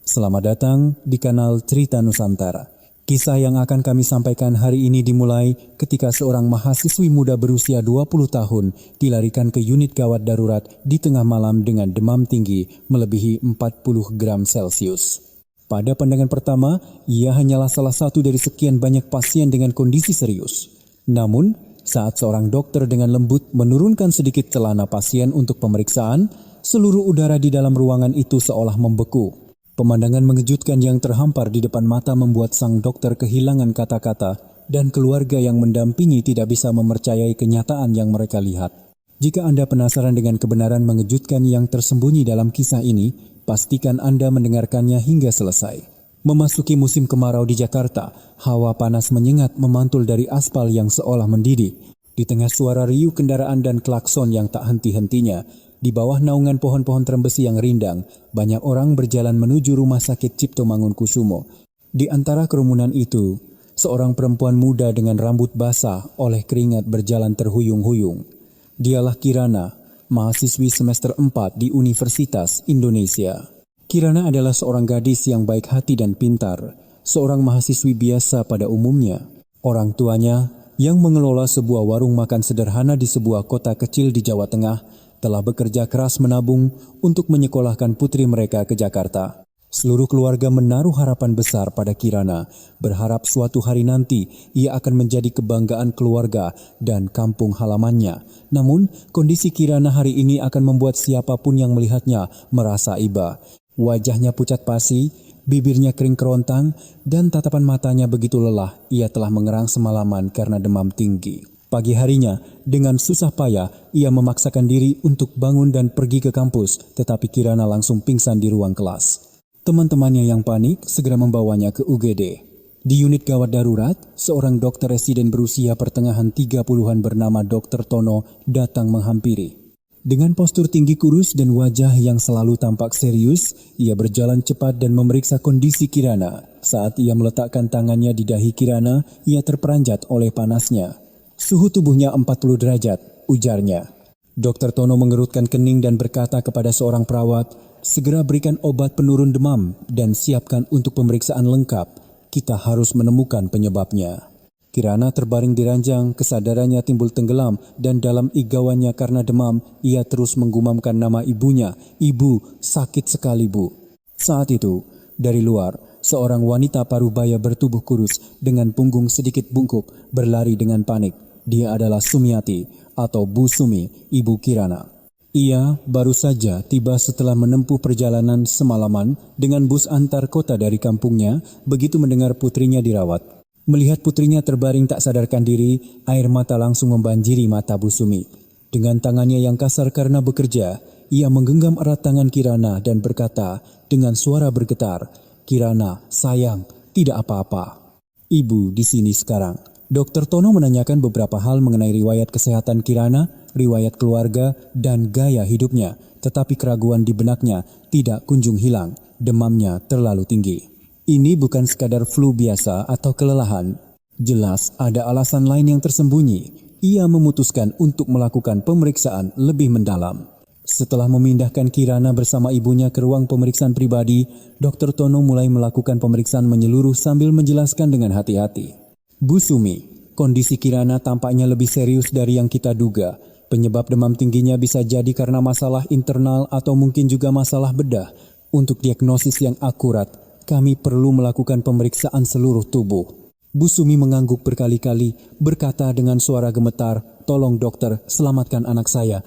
Selamat datang di kanal Cerita Nusantara. Kisah yang akan kami sampaikan hari ini dimulai ketika seorang mahasiswi muda berusia 20 tahun dilarikan ke unit gawat darurat di tengah malam dengan demam tinggi melebihi 40 gram Celcius. Pada pandangan pertama, ia hanyalah salah satu dari sekian banyak pasien dengan kondisi serius. Namun, saat seorang dokter dengan lembut menurunkan sedikit celana pasien untuk pemeriksaan, seluruh udara di dalam ruangan itu seolah membeku. Pemandangan mengejutkan yang terhampar di depan mata membuat sang dokter kehilangan kata-kata dan keluarga yang mendampingi tidak bisa mempercayai kenyataan yang mereka lihat. Jika Anda penasaran dengan kebenaran mengejutkan yang tersembunyi dalam kisah ini, pastikan Anda mendengarkannya hingga selesai. Memasuki musim kemarau di Jakarta, hawa panas menyengat memantul dari aspal yang seolah mendidih. Di tengah suara riuh kendaraan dan klakson yang tak henti-hentinya, di bawah naungan pohon-pohon trembesi yang rindang, banyak orang berjalan menuju rumah sakit Cipto Mangunkusumo. Di antara kerumunan itu, seorang perempuan muda dengan rambut basah oleh keringat berjalan terhuyung-huyung. Dialah Kirana, mahasiswi semester 4 di Universitas Indonesia. Kirana adalah seorang gadis yang baik hati dan pintar, seorang mahasiswi biasa pada umumnya. Orang tuanya, yang mengelola sebuah warung makan sederhana di sebuah kota kecil di Jawa Tengah, telah bekerja keras menabung untuk menyekolahkan putri mereka ke Jakarta. Seluruh keluarga menaruh harapan besar pada Kirana, berharap suatu hari nanti ia akan menjadi kebanggaan keluarga dan kampung halamannya. Namun, kondisi Kirana hari ini akan membuat siapapun yang melihatnya merasa iba. Wajahnya pucat pasi, bibirnya kering kerontang, dan tatapan matanya begitu lelah ia telah mengerang semalaman karena demam tinggi. Pagi harinya, dengan susah payah, ia memaksakan diri untuk bangun dan pergi ke kampus, tetapi Kirana langsung pingsan di ruang kelas. Teman-temannya yang panik segera membawanya ke UGD. Di unit gawat darurat, seorang dokter residen berusia pertengahan 30-an bernama Dr. Tono datang menghampiri. Dengan postur tinggi kurus dan wajah yang selalu tampak serius, ia berjalan cepat dan memeriksa kondisi Kirana. Saat ia meletakkan tangannya di dahi Kirana, ia terperanjat oleh panasnya. Suhu tubuhnya 40 derajat, ujarnya. Dr. Tono mengerutkan kening dan berkata kepada seorang perawat, segera berikan obat penurun demam dan siapkan untuk pemeriksaan lengkap. Kita harus menemukan penyebabnya. Kirana terbaring di ranjang, kesadarannya timbul tenggelam dan dalam igauannya karena demam, ia terus menggumamkan nama ibunya. Ibu, sakit sekali bu. Saat itu, dari luar, seorang wanita parubaya bertubuh kurus dengan punggung sedikit bungkuk berlari dengan panik. Dia adalah Sumiati atau Bu Sumi, ibu Kirana. Ia baru saja tiba setelah menempuh perjalanan semalaman dengan bus antar kota dari kampungnya begitu mendengar putrinya dirawat. Melihat putrinya terbaring tak sadarkan diri, air mata langsung membanjiri mata Bu Sumi. Dengan tangannya yang kasar karena bekerja, ia menggenggam erat tangan Kirana dan berkata dengan suara bergetar, "Kirana, sayang, tidak apa-apa. Ibu di sini sekarang." Dr. Tono menanyakan beberapa hal mengenai riwayat kesehatan Kirana, riwayat keluarga, dan gaya hidupnya. Tetapi keraguan di benaknya tidak kunjung hilang. Demamnya terlalu tinggi. Ini bukan sekadar flu biasa atau kelelahan. Jelas ada alasan lain yang tersembunyi. Ia memutuskan untuk melakukan pemeriksaan lebih mendalam. Setelah memindahkan Kirana bersama ibunya ke ruang pemeriksaan pribadi, Dr. Tono mulai melakukan pemeriksaan menyeluruh sambil menjelaskan dengan hati-hati. Bu Sumi, kondisi Kirana tampaknya lebih serius dari yang kita duga. Penyebab demam tingginya bisa jadi karena masalah internal atau mungkin juga masalah bedah. Untuk diagnosis yang akurat, kami perlu melakukan pemeriksaan seluruh tubuh. Bu Sumi mengangguk berkali-kali, berkata dengan suara gemetar, "Tolong dokter, selamatkan anak saya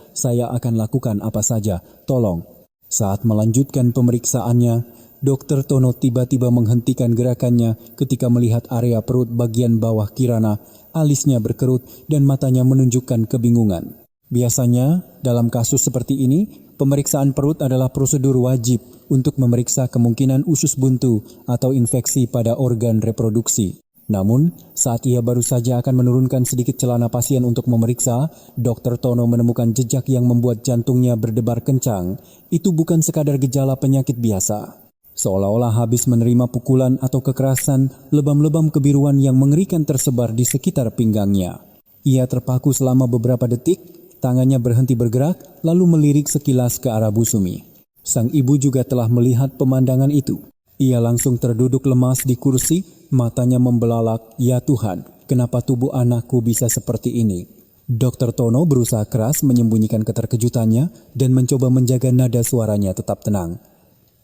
akan lakukan apa saja, tolong." Saat melanjutkan pemeriksaannya, Dr. Tono tiba-tiba menghentikan gerakannya ketika melihat area perut bagian bawah Kirana. Alisnya berkerut dan matanya menunjukkan kebingungan. Biasanya, dalam kasus seperti ini, pemeriksaan perut adalah prosedur wajib untuk memeriksa kemungkinan usus buntu atau infeksi pada organ reproduksi. Namun, saat ia baru saja akan menurunkan sedikit celana pasien untuk memeriksa, Dr. Tono menemukan jejak yang membuat jantungnya berdebar kencang. Itu bukan sekadar gejala penyakit biasa. Seolah-olah habis menerima pukulan atau kekerasan, lebam-lebam kebiruan yang mengerikan tersebar di sekitar pinggangnya. Ia terpaku selama beberapa detik, tangannya berhenti bergerak, lalu melirik sekilas ke arah Bu Sumi. Sang ibu juga telah melihat pemandangan itu. Ia langsung terduduk lemas di kursi, matanya membelalak. Ya Tuhan, kenapa tubuh anakku bisa seperti ini? Dr. Tono berusaha keras menyembunyikan keterkejutannya dan mencoba menjaga nada suaranya tetap tenang.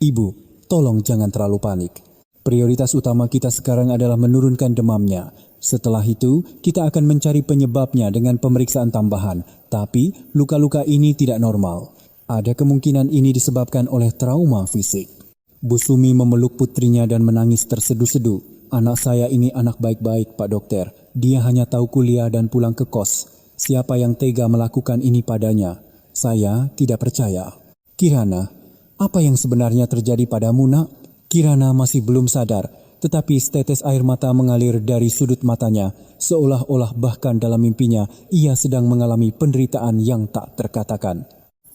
Ibu, tolong jangan terlalu panik. Prioritas utama kita sekarang adalah menurunkan demamnya. Setelah itu, kita akan mencari penyebabnya dengan pemeriksaan tambahan. Tapi, luka-luka ini tidak normal. Ada kemungkinan ini disebabkan oleh trauma fisik. Bu Sumi memeluk putrinya dan menangis terseduh-seduh. Anak saya ini anak baik-baik, Pak Dokter. Dia hanya tahu kuliah dan pulang ke kos. Siapa yang tega melakukan ini padanya? Saya tidak percaya. Kirana, apa yang sebenarnya terjadi padamu, nak? Kirana masih belum sadar, tetapi setetes air mata mengalir dari sudut matanya, seolah-olah bahkan dalam mimpinya ia sedang mengalami penderitaan yang tak terkatakan.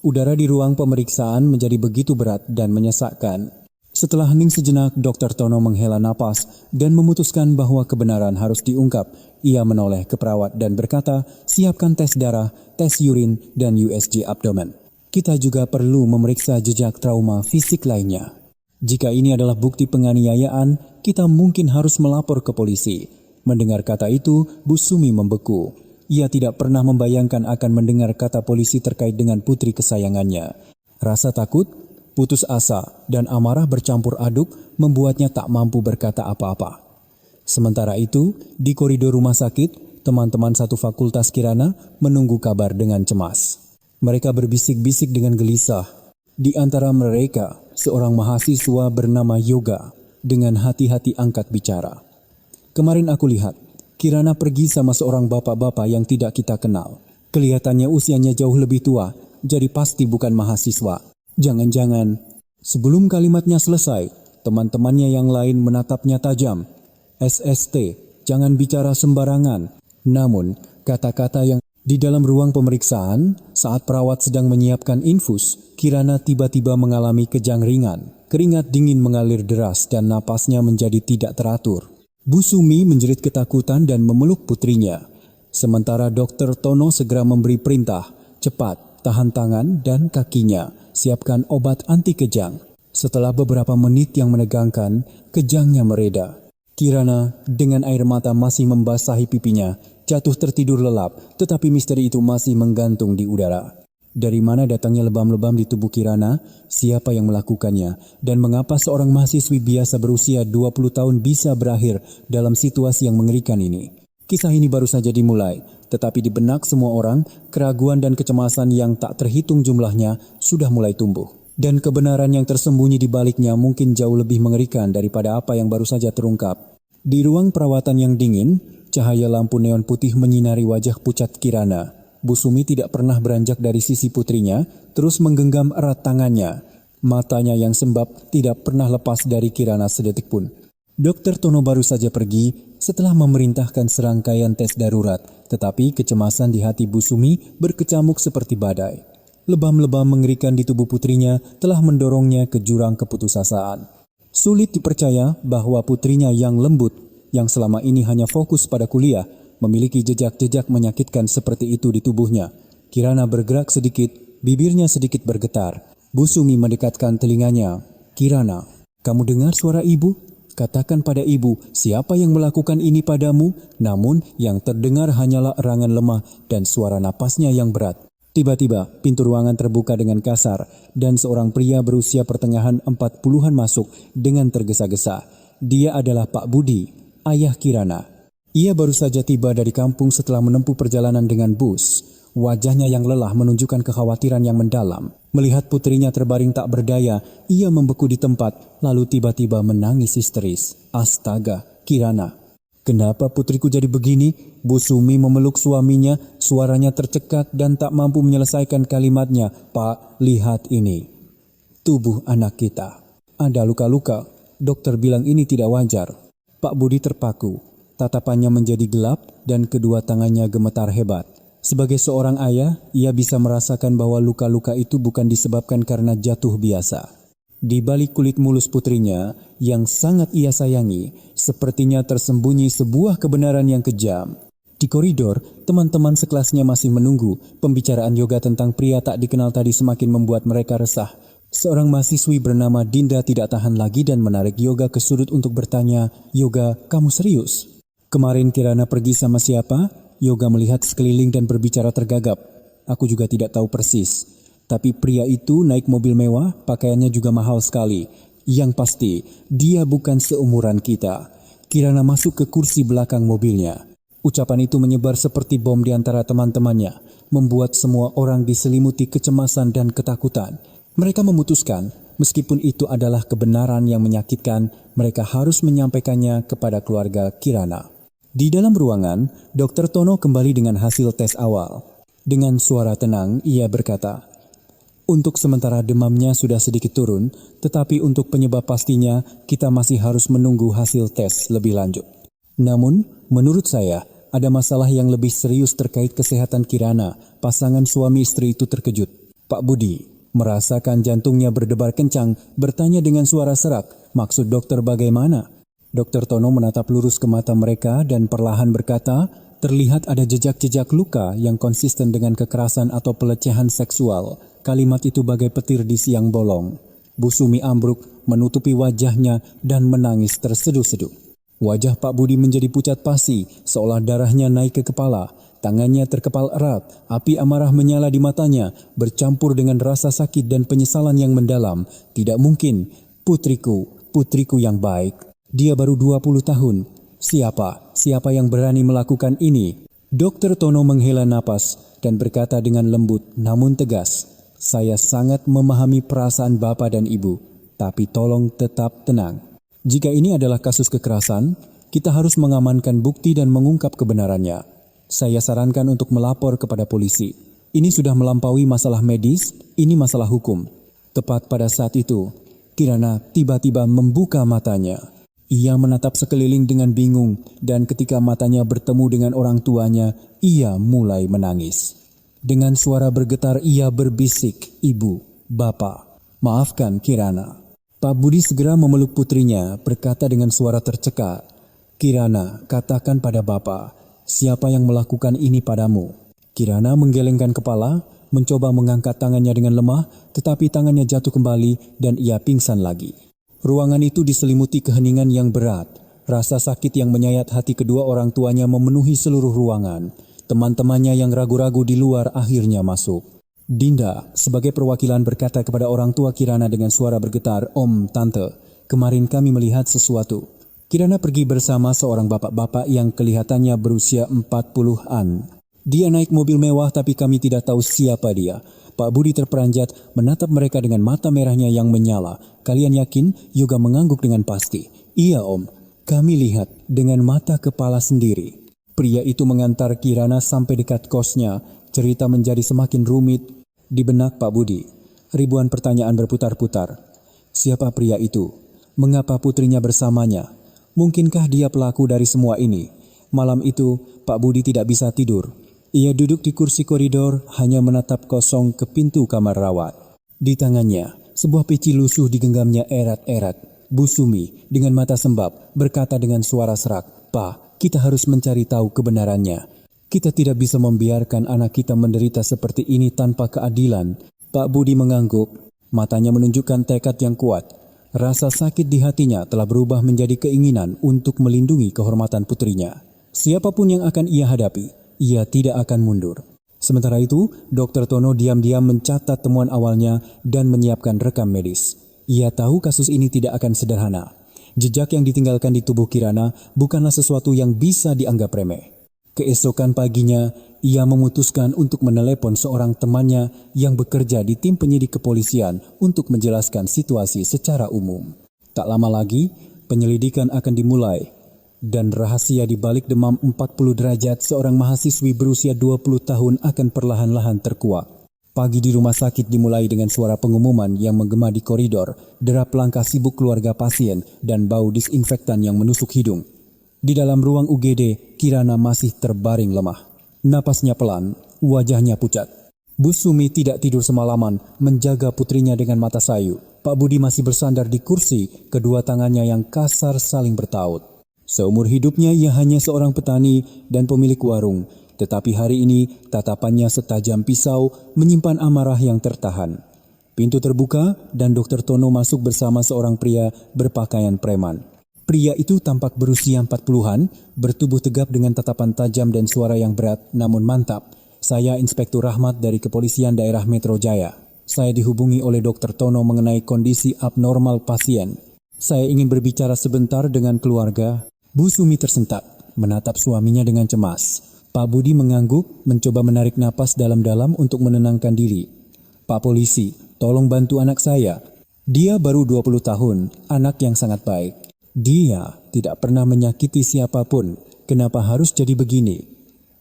Udara di ruang pemeriksaan menjadi begitu berat dan menyesakkan. Setelah hening sejenak, Dr. Tono menghela napas dan memutuskan bahwa kebenaran harus diungkap. Ia menoleh ke perawat dan berkata, siapkan tes darah, tes urin, dan USG abdomen. Kita juga perlu memeriksa jejak trauma fisik lainnya. Jika ini adalah bukti penganiayaan, kita mungkin harus melapor ke polisi. Mendengar kata itu, Bu Sumi membeku. Ia tidak pernah membayangkan akan mendengar kata polisi terkait dengan putri kesayangannya. Rasa takut, putus asa, dan amarah bercampur aduk membuatnya tak mampu berkata apa-apa. Sementara itu, di koridor rumah sakit, teman-teman satu fakultas Kirana menunggu kabar dengan cemas. Mereka berbisik-bisik dengan gelisah. Di antara mereka, seorang mahasiswa bernama Yoga dengan hati-hati angkat bicara. Kemarin aku lihat, Kirana pergi sama seorang bapak-bapak yang tidak kita kenal. Kelihatannya usianya jauh lebih tua, jadi pasti bukan mahasiswa. Jangan-jangan. Sebelum kalimatnya selesai, teman-temannya yang lain menatapnya tajam. SST, jangan bicara sembarangan. Namun, kata-kata yang di dalam ruang pemeriksaan, saat perawat sedang menyiapkan infus, Kirana tiba-tiba mengalami kejang ringan. Keringat dingin mengalir deras dan napasnya menjadi tidak teratur. Bu Sumi menjerit ketakutan dan memeluk putrinya. Sementara Dr. Tono segera memberi perintah, cepat, tahan tangan dan kakinya, siapkan obat anti kejang. Setelah beberapa menit yang menegangkan, kejangnya mereda. Kirana dengan air mata masih membasahi pipinya, jatuh tertidur lelap, tetapi misteri itu masih menggantung di udara. Dari mana datangnya lebam-lebam di tubuh Kirana, siapa yang melakukannya, dan mengapa seorang mahasiswi biasa berusia 20 tahun bisa berakhir dalam situasi yang mengerikan ini? Kisah ini baru saja dimulai, tetapi di benak semua orang, keraguan dan kecemasan yang tak terhitung jumlahnya sudah mulai tumbuh. Dan kebenaran yang tersembunyi di baliknya mungkin jauh lebih mengerikan daripada apa yang baru saja terungkap. Di ruang perawatan yang dingin, cahaya lampu neon putih menyinari wajah pucat Kirana. Bu Sumi tidak pernah beranjak dari sisi putrinya, terus menggenggam erat tangannya. Matanya yang sembab tidak pernah lepas dari Kirana sedetik pun. Dr. Tono baru saja pergi setelah memerintahkan serangkaian tes darurat, tetapi kecemasan di hati Bu Sumi berkecamuk seperti badai. Lebam-lebam mengerikan di tubuh putrinya telah mendorongnya ke jurang keputusasaan. Sulit dipercaya bahwa putrinya yang lembut, yang selama ini hanya fokus pada kuliah, memiliki jejak-jejak menyakitkan seperti itu di tubuhnya. Kirana bergerak sedikit, bibirnya sedikit bergetar. Bu Sumi mendekatkan telinganya. Kirana, kamu dengar suara ibu? Katakan pada ibu, siapa yang melakukan ini padamu? Namun yang terdengar hanyalah erangan lemah dan suara napasnya yang berat. Tiba-tiba, pintu ruangan terbuka dengan kasar dan seorang pria berusia pertengahan 40-an masuk dengan tergesa-gesa. Dia adalah Pak Budi, ayah Kirana. Ia baru saja tiba dari kampung setelah menempuh perjalanan dengan bus. Wajahnya yang lelah menunjukkan kekhawatiran yang mendalam. Melihat putrinya terbaring tak berdaya, ia membeku di tempat, lalu tiba-tiba menangis histeris. Astaga, Kirana. Kenapa putriku jadi begini? Bu Sumi memeluk suaminya, suaranya tercekat dan tak mampu menyelesaikan kalimatnya. Pak, lihat ini. Tubuh anak kita. Ada luka-luka. Dokter bilang ini tidak wajar. Pak Budi terpaku. Tatapannya menjadi gelap dan kedua tangannya gemetar hebat. Sebagai seorang ayah, ia bisa merasakan bahwa luka-luka itu bukan disebabkan karena jatuh biasa. Di balik kulit mulus putrinya yang sangat ia sayangi, sepertinya tersembunyi sebuah kebenaran yang kejam. Di koridor, teman-teman sekelasnya masih menunggu. Pembicaraan Yoga tentang pria tak dikenal tadi semakin membuat mereka resah. Seorang mahasiswi bernama Dinda tidak tahan lagi dan menarik Yoga ke sudut untuk bertanya, "Yoga, kamu serius? Kemarin Kirana pergi sama siapa?" Yoga melihat sekeliling dan berbicara tergagap. "Aku juga tidak tahu persis. Tapi pria itu naik mobil mewah, pakaiannya juga mahal sekali. Yang pasti, dia bukan seumuran kita." Kirana masuk ke kursi belakang mobilnya. Ucapan itu menyebar seperti bom di antara teman-temannya, membuat semua orang diselimuti kecemasan dan ketakutan. Mereka memutuskan, meskipun itu adalah kebenaran yang menyakitkan, mereka harus menyampaikannya kepada keluarga Kirana. Di dalam ruangan, Dr. Tono kembali dengan hasil tes awal. Dengan suara tenang, ia berkata, "Untuk sementara demamnya sudah sedikit turun, tetapi untuk penyebab pastinya kita masih harus menunggu hasil tes lebih lanjut. Namun, menurut saya, ada masalah yang lebih serius terkait kesehatan Kirana." Pasangan suami istri itu terkejut. Pak Budi, merasakan jantungnya berdebar kencang, bertanya dengan suara serak, "Maksud dokter bagaimana?" Dr. Tono menatap lurus ke mata mereka dan perlahan berkata, "Terlihat ada jejak-jejak luka yang konsisten dengan kekerasan atau pelecehan seksual." Kalimat itu bagai petir di siang bolong. Bu Sumi ambruk, menutupi wajahnya dan menangis terseduh-seduh. Wajah Pak Budi menjadi pucat pasi, seolah darahnya naik ke kepala. Tangannya terkepal erat, api amarah menyala di matanya, bercampur dengan rasa sakit dan penyesalan yang mendalam. Tidak mungkin, putriku yang baik. Dia baru 20 tahun. Siapa yang berani melakukan ini? Dr. Tono menghela napas dan berkata dengan lembut namun tegas, "Saya sangat memahami perasaan Bapak dan Ibu, tapi tolong tetap tenang. Jika ini adalah kasus kekerasan, kita harus mengamankan bukti dan mengungkap kebenarannya. Saya sarankan untuk melapor kepada polisi. Ini sudah melampaui masalah medis, ini masalah hukum." Tepat pada saat itu, Kirana tiba-tiba membuka matanya. Ia menatap sekeliling dengan bingung dan ketika matanya bertemu dengan orang tuanya, ia mulai menangis. Dengan suara bergetar ia berbisik, "Ibu, Bapak, maafkan Kirana." Pak Budi segera memeluk putrinya, berkata dengan suara tercekat, "Kirana, katakan pada Bapak, siapa yang melakukan ini padamu?" Kirana menggelengkan kepala, mencoba mengangkat tangannya dengan lemah, tetapi tangannya jatuh kembali dan ia pingsan lagi. Ruangan itu diselimuti keheningan yang berat. Rasa sakit yang menyayat hati kedua orang tuanya memenuhi seluruh ruangan. Teman-temannya yang ragu-ragu di luar akhirnya masuk. Dinda sebagai perwakilan berkata kepada orang tua Kirana dengan suara bergetar, "Om, Tante, kemarin kami melihat sesuatu." Kirana pergi bersama seorang bapak-bapak yang kelihatannya berusia 40-an. Dia naik mobil mewah tapi kami tidak tahu siapa dia. Pak Budi terperanjat menatap mereka dengan mata merahnya yang menyala. "Kalian yakin?" Yoga mengangguk dengan pasti. "Iya Om, kami lihat dengan mata kepala sendiri." Pria itu mengantar Kirana sampai dekat kosnya. Cerita menjadi semakin rumit di benak Pak Budi. Ribuan pertanyaan berputar-putar. Siapa pria itu? Mengapa putrinya bersamanya? Mungkinkah dia pelaku dari semua ini? Malam itu, Pak Budi tidak bisa tidur. Ia duduk di kursi koridor, hanya menatap kosong ke pintu kamar rawat. Di tangannya, sebuah peci lusuh digenggamnya erat-erat. Bu Sumi, dengan mata sembab, berkata dengan suara serak, "Pak, kita harus mencari tahu kebenarannya. Kita tidak bisa membiarkan anak kita menderita seperti ini tanpa keadilan." Pak Budi mengangguk, matanya menunjukkan tekad yang kuat. Rasa sakit di hatinya telah berubah menjadi keinginan untuk melindungi kehormatan putrinya. Siapapun yang akan ia hadapi, ia tidak akan mundur. Sementara itu, Dr. Tono diam-diam mencatat temuan awalnya dan menyiapkan rekam medis. Ia tahu kasus ini tidak akan sederhana. Jejak yang ditinggalkan di tubuh Kirana bukanlah sesuatu yang bisa dianggap remeh. Keesokan paginya, ia memutuskan untuk menelepon seorang temannya yang bekerja di tim penyidik kepolisian untuk menjelaskan situasi secara umum. Tak lama lagi, penyelidikan akan dimulai. Dan rahasia di balik demam 40 derajat seorang mahasiswi berusia 20 tahun akan perlahan-lahan terkuak. Pagi di rumah sakit dimulai dengan suara pengumuman yang menggema di koridor, derap langkah sibuk keluarga pasien, dan bau disinfektan yang menusuk hidung. Di dalam ruang UGD, Kirana masih terbaring lemah. Napasnya pelan, wajahnya pucat. Bu Sumi tidak tidur semalaman, menjaga putrinya dengan mata sayu. Pak Budi masih bersandar di kursi, kedua tangannya yang kasar saling bertaut. Seumur hidupnya ia hanya seorang petani dan pemilik warung, tetapi hari ini tatapannya setajam pisau menyimpan amarah yang tertahan. Pintu terbuka dan Dr. Tono masuk bersama seorang pria berpakaian preman. Pria itu tampak berusia 40-an, bertubuh tegap dengan tatapan tajam dan suara yang berat namun mantap. Saya Inspektur Rahmat dari Kepolisian Daerah Metro Jaya. Saya dihubungi oleh Dr. Tono mengenai kondisi abnormal pasien. Saya ingin berbicara sebentar dengan keluarga. Bu Sumi tersentak, menatap suaminya dengan cemas. Pak Budi mengangguk, mencoba menarik napas dalam-dalam untuk menenangkan diri. Pak Polisi, tolong bantu anak saya. Dia baru 20 tahun, anak yang sangat baik. Dia tidak pernah menyakiti siapapun. Kenapa harus jadi begini?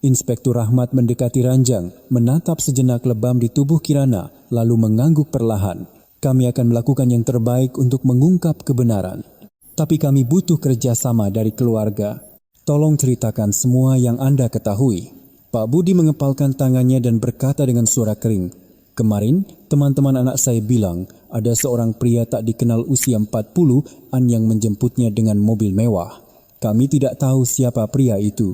Inspektur Rahmat mendekati ranjang, menatap sejenak lebam di tubuh Kirana, lalu mengangguk perlahan. Kami akan melakukan yang terbaik untuk mengungkap kebenaran. Tapi kami butuh kerjasama dari keluarga. Tolong ceritakan semua yang Anda ketahui. Pak Budi mengepalkan tangannya dan berkata dengan suara kering. Kemarin, teman-teman anak saya bilang ada seorang pria tak dikenal usia 40-an yang menjemputnya dengan mobil mewah. Kami tidak tahu siapa pria itu.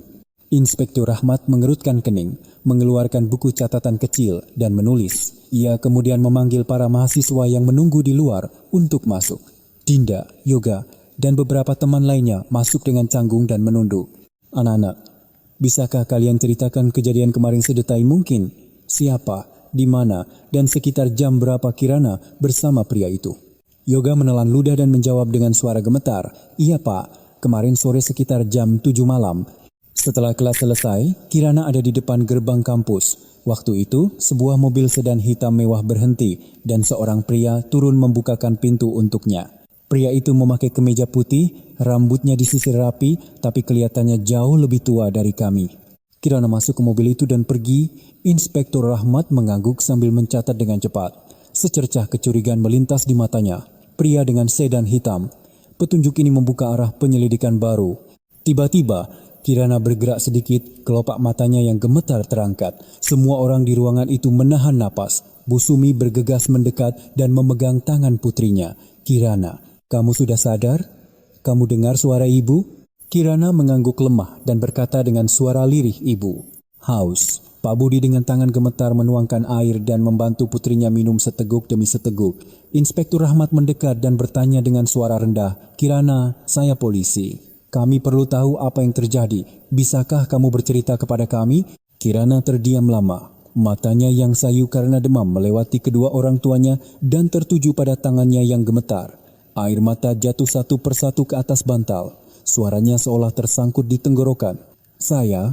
Inspektur Rahmat mengerutkan kening, mengeluarkan buku catatan kecil dan menulis. Ia kemudian memanggil para mahasiswa yang menunggu di luar untuk masuk. Dinda, Yoga, dan beberapa teman lainnya masuk dengan canggung dan menunduk. Anak-anak, bisakah kalian ceritakan kejadian kemarin sedetail mungkin? Siapa, di mana, dan sekitar jam berapa Kirana bersama pria itu? Yoga menelan ludah dan menjawab dengan suara gemetar. Iya Pak, kemarin sore sekitar jam 7 malam. Setelah kelas selesai, Kirana ada di depan gerbang kampus. Waktu itu, sebuah mobil sedan hitam mewah berhenti dan seorang pria turun membukakan pintu untuknya. Pria itu memakai kemeja putih, rambutnya disisir rapi, tapi kelihatannya jauh lebih tua dari kami. Kirana masuk ke mobil itu dan pergi. Inspektur Rahmat mengangguk sambil mencatat dengan cepat. Secercah kecurigaan melintas di matanya. Pria dengan sedan hitam. Petunjuk ini membuka arah penyelidikan baru. Tiba-tiba, Kirana bergerak sedikit, kelopak matanya yang gemetar terangkat. Semua orang di ruangan itu menahan napas. Bu Sumi bergegas mendekat dan memegang tangan putrinya. Kirana, kamu sudah sadar? Kamu dengar suara ibu? Kirana mengangguk lemah dan berkata dengan suara lirih ibu. Haus. Pak Budi dengan tangan gemetar menuangkan air dan membantu putrinya minum seteguk demi seteguk. Inspektur Rahmat mendekat dan bertanya dengan suara rendah. Kirana, saya polisi. Kami perlu tahu apa yang terjadi. Bisakah kamu bercerita kepada kami? Kirana terdiam lama. Matanya yang sayu karena demam melewati kedua orang tuanya dan tertuju pada tangannya yang gemetar. Air mata jatuh satu persatu ke atas bantal. Suaranya seolah tersangkut di tenggorokan. Saya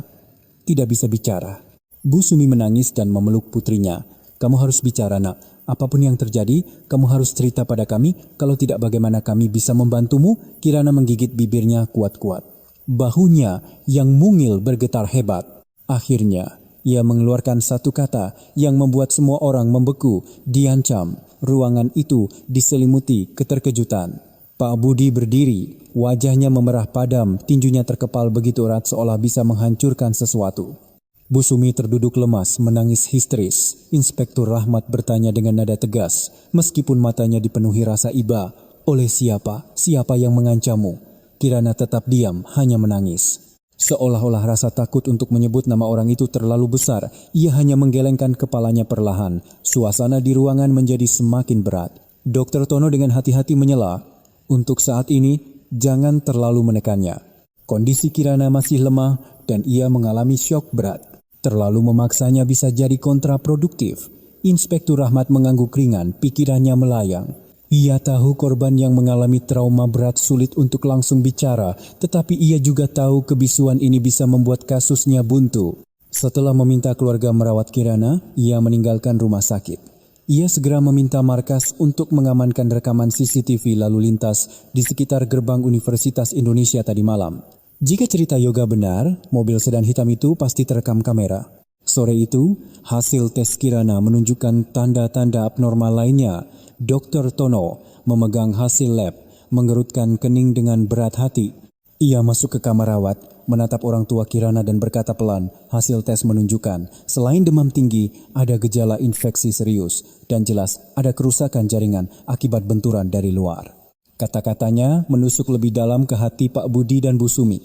tidak bisa bicara. Bu Sumi menangis dan memeluk putrinya. Kamu harus bicara, nak. Apapun yang terjadi, kamu harus cerita pada kami. Kalau tidak, bagaimana kami bisa membantumu? Kirana menggigit bibirnya kuat-kuat. Bahunya yang mungil bergetar hebat. Akhirnya, ia mengeluarkan satu kata yang membuat semua orang membeku. Diancam. Ruangan itu diselimuti keterkejutan. Pak Budi berdiri, wajahnya memerah padam, tinjunya terkepal begitu erat seolah bisa menghancurkan sesuatu. Bu Sumi terduduk lemas, menangis histeris. Inspektur Rahmat bertanya dengan nada tegas, meskipun matanya dipenuhi rasa iba. Oleh siapa? Siapa yang mengancammu? Kirana tetap diam, hanya menangis. Seolah-olah rasa takut untuk menyebut nama orang itu terlalu besar, ia hanya menggelengkan kepalanya perlahan. Suasana di ruangan menjadi semakin berat. Dr. Tono dengan hati-hati menyela, untuk saat ini jangan terlalu menekannya. Kondisi Kirana masih lemah dan ia mengalami syok berat. Terlalu memaksanya bisa jadi kontraproduktif. Inspektur Rahmat mengangguk ringan, pikirannya melayang. Ia tahu korban yang mengalami trauma berat sulit untuk langsung bicara, tetapi ia juga tahu kebisuan ini bisa membuat kasusnya buntu. Setelah meminta keluarga merawat Kirana, ia meninggalkan rumah sakit. Ia segera meminta markas untuk mengamankan rekaman CCTV lalu lintas di sekitar gerbang Universitas Indonesia tadi malam. Jika cerita Yoga benar, mobil sedan hitam itu pasti terekam kamera. Sore itu, hasil tes Kirana menunjukkan tanda-tanda abnormal lainnya. Dr. Tono memegang hasil lab, mengerutkan kening dengan berat hati. Ia masuk ke kamar rawat, menatap orang tua Kirana dan berkata pelan, hasil tes menunjukkan selain demam tinggi, ada gejala infeksi serius dan jelas ada kerusakan jaringan akibat benturan dari luar. Kata-katanya menusuk lebih dalam ke hati Pak Budi dan Bu Sumi.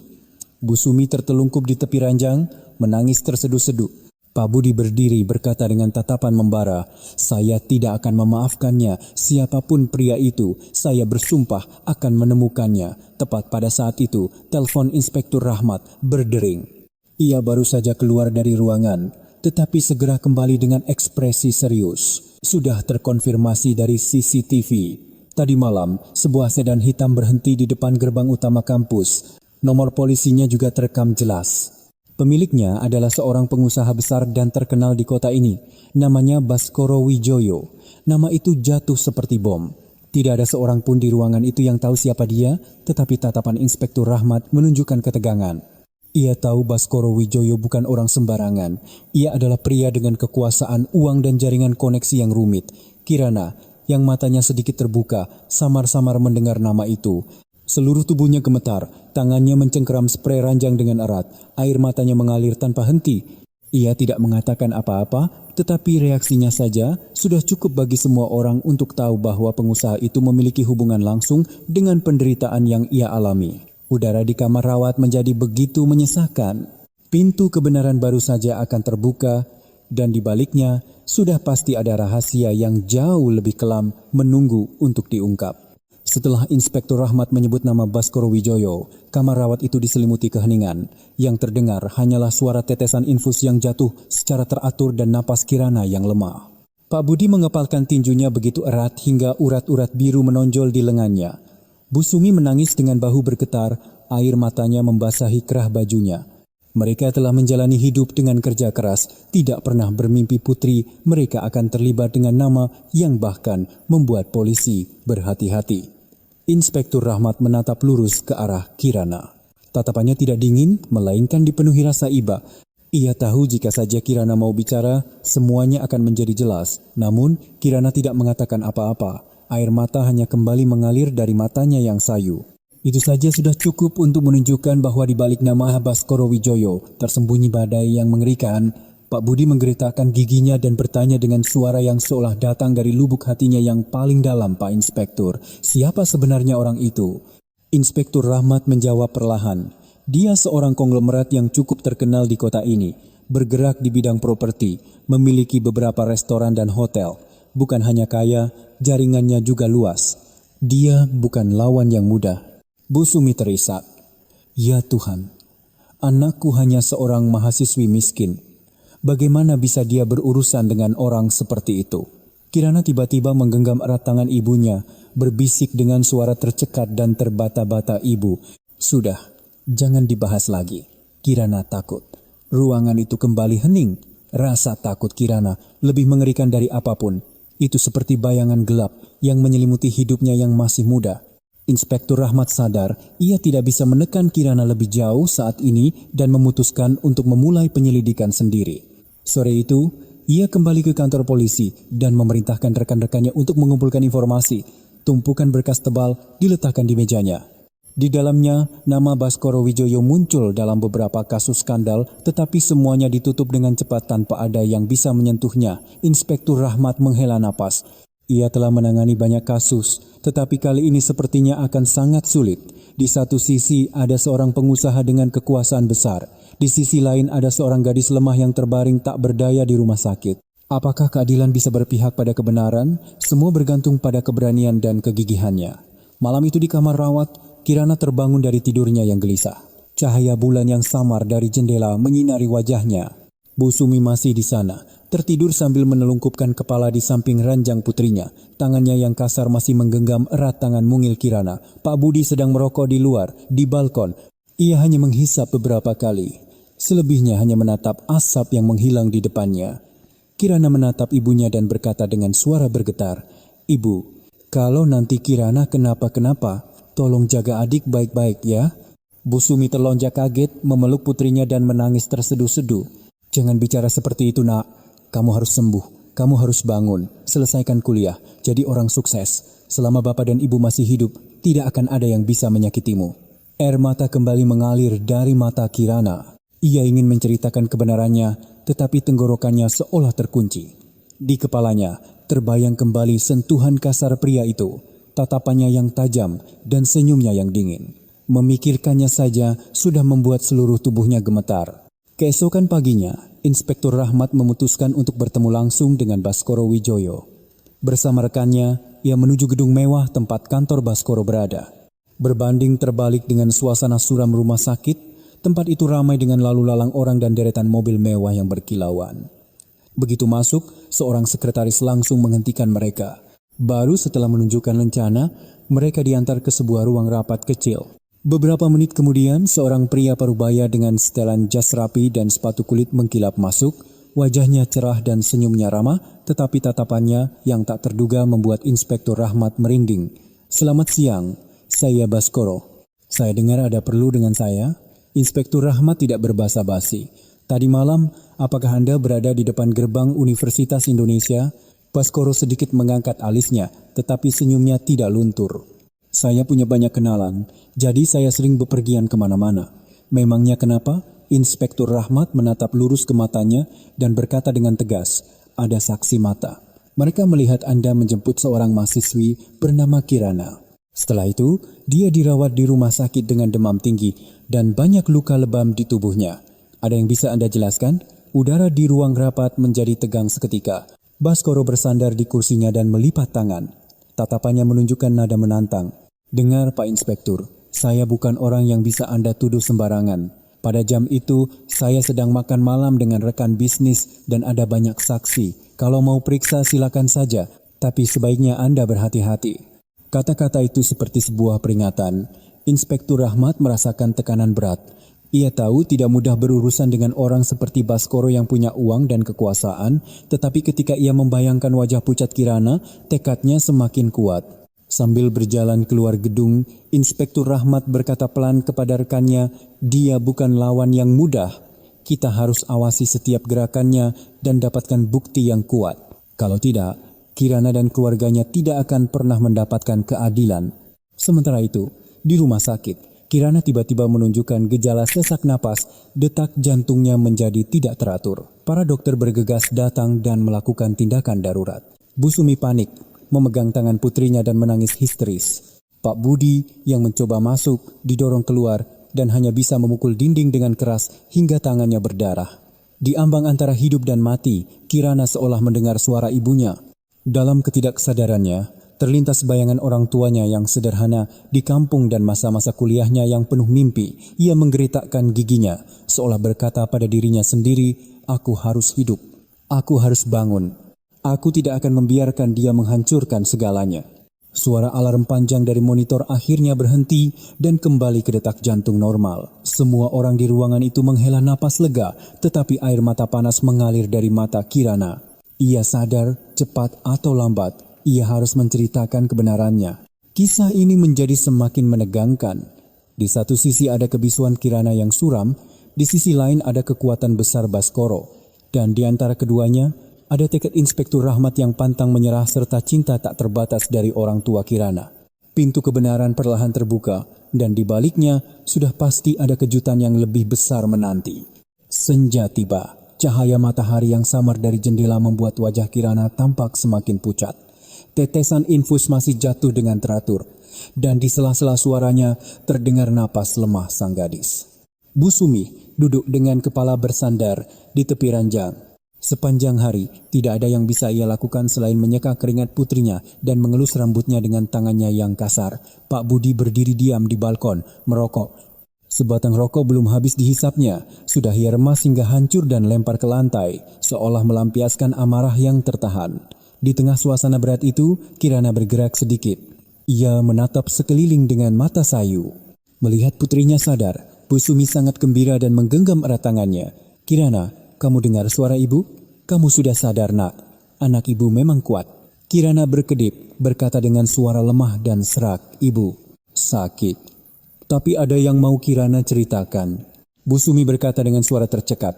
Bu Sumi tertelungkup di tepi ranjang, menangis terseduh-seduh. Pak Budi berdiri berkata dengan tatapan membara, "Saya tidak akan memaafkannya. Siapapun pria itu, saya bersumpah akan menemukannya." Tepat pada saat itu, telepon Inspektur Rahmat berdering. Ia baru saja keluar dari ruangan, tetapi segera kembali dengan ekspresi serius. Sudah terkonfirmasi dari CCTV. Tadi malam, sebuah sedan hitam berhenti di depan gerbang utama kampus. Nomor polisinya juga terekam jelas. Pemiliknya adalah seorang pengusaha besar dan terkenal di kota ini. Namanya Baskoro Wijoyo. Nama itu jatuh seperti bom. Tidak ada seorang pun di ruangan itu yang tahu siapa dia, tetapi tatapan Inspektur Rahmat menunjukkan ketegangan. Ia tahu Baskoro Wijoyo bukan orang sembarangan. Ia adalah pria dengan kekuasaan, uang dan jaringan koneksi yang rumit. Kirana, yang matanya sedikit terbuka, samar-samar mendengar nama itu. Seluruh tubuhnya gemetar, tangannya mencengkeram sprei ranjang dengan erat, air matanya mengalir tanpa henti. Ia tidak mengatakan apa-apa, tetapi reaksinya saja sudah cukup bagi semua orang untuk tahu bahwa pengusaha itu memiliki hubungan langsung dengan penderitaan yang ia alami. Udara di kamar rawat menjadi begitu menyesakan. Pintu kebenaran baru saja akan terbuka, dan di baliknya sudah pasti ada rahasia yang jauh lebih kelam menunggu untuk diungkap. Setelah Inspektur Rahmat menyebut nama Baskoro Wijoyo, kamar rawat itu diselimuti keheningan. Yang terdengar hanyalah suara tetesan infus yang jatuh secara teratur dan napas Kirana yang lemah. Pak Budi mengepalkan tinjunya begitu erat hingga urat-urat biru menonjol di lengannya. Bu Sumi menangis dengan bahu bergetar, air matanya membasahi kerah bajunya. Mereka telah menjalani hidup dengan kerja keras, tidak pernah bermimpi putri mereka akan terlibat dengan nama yang bahkan membuat polisi berhati-hati. Inspektur Rahmat menatap lurus ke arah Kirana. Tatapannya tidak dingin, melainkan dipenuhi rasa iba. Ia tahu jika saja Kirana mau bicara, semuanya akan menjadi jelas. Namun, Kirana tidak mengatakan apa-apa. Air mata hanya kembali mengalir dari matanya yang sayu. Itu saja sudah cukup untuk menunjukkan bahwa di balik nama Baskoro Wijoyo tersembunyi badai yang mengerikan. Pak Budi menggeretakkan giginya dan bertanya dengan suara yang seolah datang dari lubuk hatinya yang paling dalam, "Pak Inspektur, siapa sebenarnya orang itu?" Inspektur Rahmat menjawab perlahan. Dia seorang konglomerat yang cukup terkenal di kota ini, bergerak di bidang properti, memiliki beberapa restoran dan hotel. Bukan hanya kaya, jaringannya juga luas. Dia bukan lawan yang mudah. Bu Sumi terisak. "Ya Tuhan, anakku hanya seorang mahasiswi miskin. Bagaimana bisa dia berurusan dengan orang seperti itu?" Kirana tiba-tiba menggenggam erat tangan ibunya, berbisik dengan suara tercekat dan terbata-bata ibu. "Sudah, jangan dibahas lagi." Kirana takut. Ruangan itu kembali hening. Rasa takut Kirana lebih mengerikan dari apapun. Itu seperti bayangan gelap yang menyelimuti hidupnya yang masih muda. Inspektur Rahmat sadar ia tidak bisa menekan Kirana lebih jauh saat ini dan memutuskan untuk memulai penyelidikan sendiri. Sore itu, ia kembali ke kantor polisi dan memerintahkan rekan-rekannya untuk mengumpulkan informasi. Tumpukan berkas tebal diletakkan di mejanya. Di dalamnya, nama Baskoro Wijoyo muncul dalam beberapa kasus skandal, tetapi semuanya ditutup dengan cepat tanpa ada yang bisa menyentuhnya. Inspektur Rahmat menghela napas. Ia telah menangani banyak kasus, tetapi kali ini sepertinya akan sangat sulit. Di satu sisi ada seorang pengusaha dengan kekuasaan besar. Di sisi lain ada seorang gadis lemah yang terbaring tak berdaya di rumah sakit. Apakah keadilan bisa berpihak pada kebenaran? Semua bergantung pada keberanian dan kegigihannya. Malam itu di kamar rawat, Kirana terbangun dari tidurnya yang gelisah. Cahaya bulan yang samar dari jendela menyinari wajahnya. Bu Sumi masih di sana, tertidur sambil menelungkupkan kepala di samping ranjang putrinya. Tangannya yang kasar masih menggenggam erat tangan mungil Kirana. Pak Budi sedang merokok di luar, di balkon. Ia hanya menghisap beberapa kali. Selebihnya hanya menatap asap yang menghilang di depannya. Kirana menatap ibunya dan berkata dengan suara bergetar, "Ibu, kalau nanti Kirana kenapa-kenapa, tolong jaga adik baik-baik ya." Bu Sumi terlonjak kaget, memeluk putrinya dan menangis terseduh-seduh. "Jangan bicara seperti itu, Nak. Kamu harus sembuh, kamu harus bangun, selesaikan kuliah, jadi orang sukses. Selama bapak dan ibu masih hidup, tidak akan ada yang bisa menyakitimu." Air mata kembali mengalir dari mata Kirana. Ia ingin menceritakan kebenarannya, tetapi tenggorokannya seolah terkunci. Di kepalanya terbayang kembali sentuhan kasar pria itu, tatapannya yang tajam dan senyumnya yang dingin. Memikirkannya saja sudah membuat seluruh tubuhnya gemetar. Keesokan paginya, Inspektur Rahmat memutuskan untuk bertemu langsung dengan Baskoro Wijoyo. Bersama rekannya, ia menuju gedung mewah tempat kantor Baskoro berada. Berbanding terbalik dengan suasana suram rumah sakit, tempat itu ramai dengan lalu lalang orang dan deretan mobil mewah yang berkilauan. Begitu masuk, seorang sekretaris langsung menghentikan mereka. Baru setelah menunjukkan lencana, mereka diantar ke sebuah ruang rapat kecil. Beberapa menit kemudian, seorang pria parubaya dengan setelan jas rapi dan sepatu kulit mengkilap masuk. Wajahnya cerah dan senyumnya ramah, tetapi tatapannya yang tak terduga membuat Inspektur Rahmat merinding. "Selamat siang, saya Baskoro. Saya dengar ada perlu dengan saya?" Inspektur Rahmat tidak berbasa-basi. "Tadi malam, apakah Anda berada di depan gerbang Universitas Indonesia?" Baskoro sedikit mengangkat alisnya, tetapi senyumnya tidak luntur. "Saya punya banyak kenalan, jadi saya sering bepergian kemana-mana." "Memangnya kenapa?" Inspektur Rahmat menatap lurus ke matanya dan berkata dengan tegas, "Ada saksi mata. Mereka melihat Anda menjemput seorang mahasiswi bernama Kirana. Setelah itu, dia dirawat di rumah sakit dengan demam tinggi dan banyak luka lebam di tubuhnya. Ada yang bisa Anda jelaskan?" Udara di ruang rapat menjadi tegang seketika. Baskoro bersandar di kursinya dan melipat tangan. Tatapannya menunjukkan nada menantang. "Dengar Pak Inspektur, saya bukan orang yang bisa Anda tuduh sembarangan. Pada jam itu, saya sedang makan malam dengan rekan bisnis dan ada banyak saksi. Kalau mau periksa silakan saja, tapi sebaiknya Anda berhati-hati." Kata-kata itu seperti sebuah peringatan. Inspektur Rahmat merasakan tekanan berat. Ia tahu tidak mudah berurusan dengan orang seperti Baskoro yang punya uang dan kekuasaan, tetapi ketika ia membayangkan wajah pucat Kirana, tekadnya semakin kuat. Sambil berjalan keluar gedung, Inspektur Rahmat berkata pelan kepada rekannya, "Dia bukan lawan yang mudah. Kita harus awasi setiap gerakannya dan dapatkan bukti yang kuat. Kalau tidak, Kirana dan keluarganya tidak akan pernah mendapatkan keadilan." Sementara itu, di rumah sakit, Kirana tiba-tiba menunjukkan gejala sesak napas, detak jantungnya menjadi tidak teratur. Para dokter bergegas datang dan melakukan tindakan darurat. Bu Sumi panik, memegang tangan putrinya dan menangis histeris. Pak Budi yang mencoba masuk didorong keluar dan hanya bisa memukul dinding dengan keras hingga tangannya berdarah. Di ambang antara hidup dan mati, Kirana seolah mendengar suara ibunya. Dalam ketidaksadarannya, terlintas bayangan orang tuanya yang sederhana di kampung dan masa-masa kuliahnya yang penuh mimpi. Ia menggeritakkan giginya, seolah berkata pada dirinya sendiri, "Aku harus hidup. Aku harus bangun. Aku tidak akan membiarkan dia menghancurkan segalanya." Suara alarm panjang dari monitor akhirnya berhenti dan kembali ke detak jantung normal. Semua orang di ruangan itu menghela napas lega, tetapi air mata panas mengalir dari mata Kirana. Ia sadar, cepat atau lambat, ia harus menceritakan kebenarannya. Kisah ini menjadi semakin menegangkan. Di satu sisi ada kebisuan Kirana yang suram, di sisi lain ada kekuatan besar Baskoro. Dan di antara keduanya, ada tekad Inspektur Rahmat yang pantang menyerah serta cinta tak terbatas dari orang tua Kirana. Pintu kebenaran perlahan terbuka dan di baliknya sudah pasti ada kejutan yang lebih besar menanti. Senja tiba. Cahaya matahari yang samar dari jendela membuat wajah Kirana tampak semakin pucat. Tetesan infus masih jatuh dengan teratur dan di sela-sela suaranya terdengar napas lemah sang gadis. Bu Sumi duduk dengan kepala bersandar di tepi ranjang. Sepanjang hari, tidak ada yang bisa ia lakukan selain menyeka keringat putrinya dan mengelus rambutnya dengan tangannya yang kasar. Pak Budi berdiri diam di balkon, merokok. Sebatang rokok belum habis dihisapnya, sudah ia remas hingga hancur dan lempar ke lantai, seolah melampiaskan amarah yang tertahan. Di tengah suasana berat itu, Kirana bergerak sedikit. Ia menatap sekeliling dengan mata sayu. Melihat putrinya sadar, Bu Sumi sangat gembira dan menggenggam erat tangannya. "Kirana, kamu dengar suara ibu? Kamu sudah sadar, nak. Anak ibu memang kuat." Kirana berkedip, berkata dengan suara lemah dan serak, "Ibu sakit." Tapi ada yang mau Kirana ceritakan. Bu Sumi berkata dengan suara tercekat,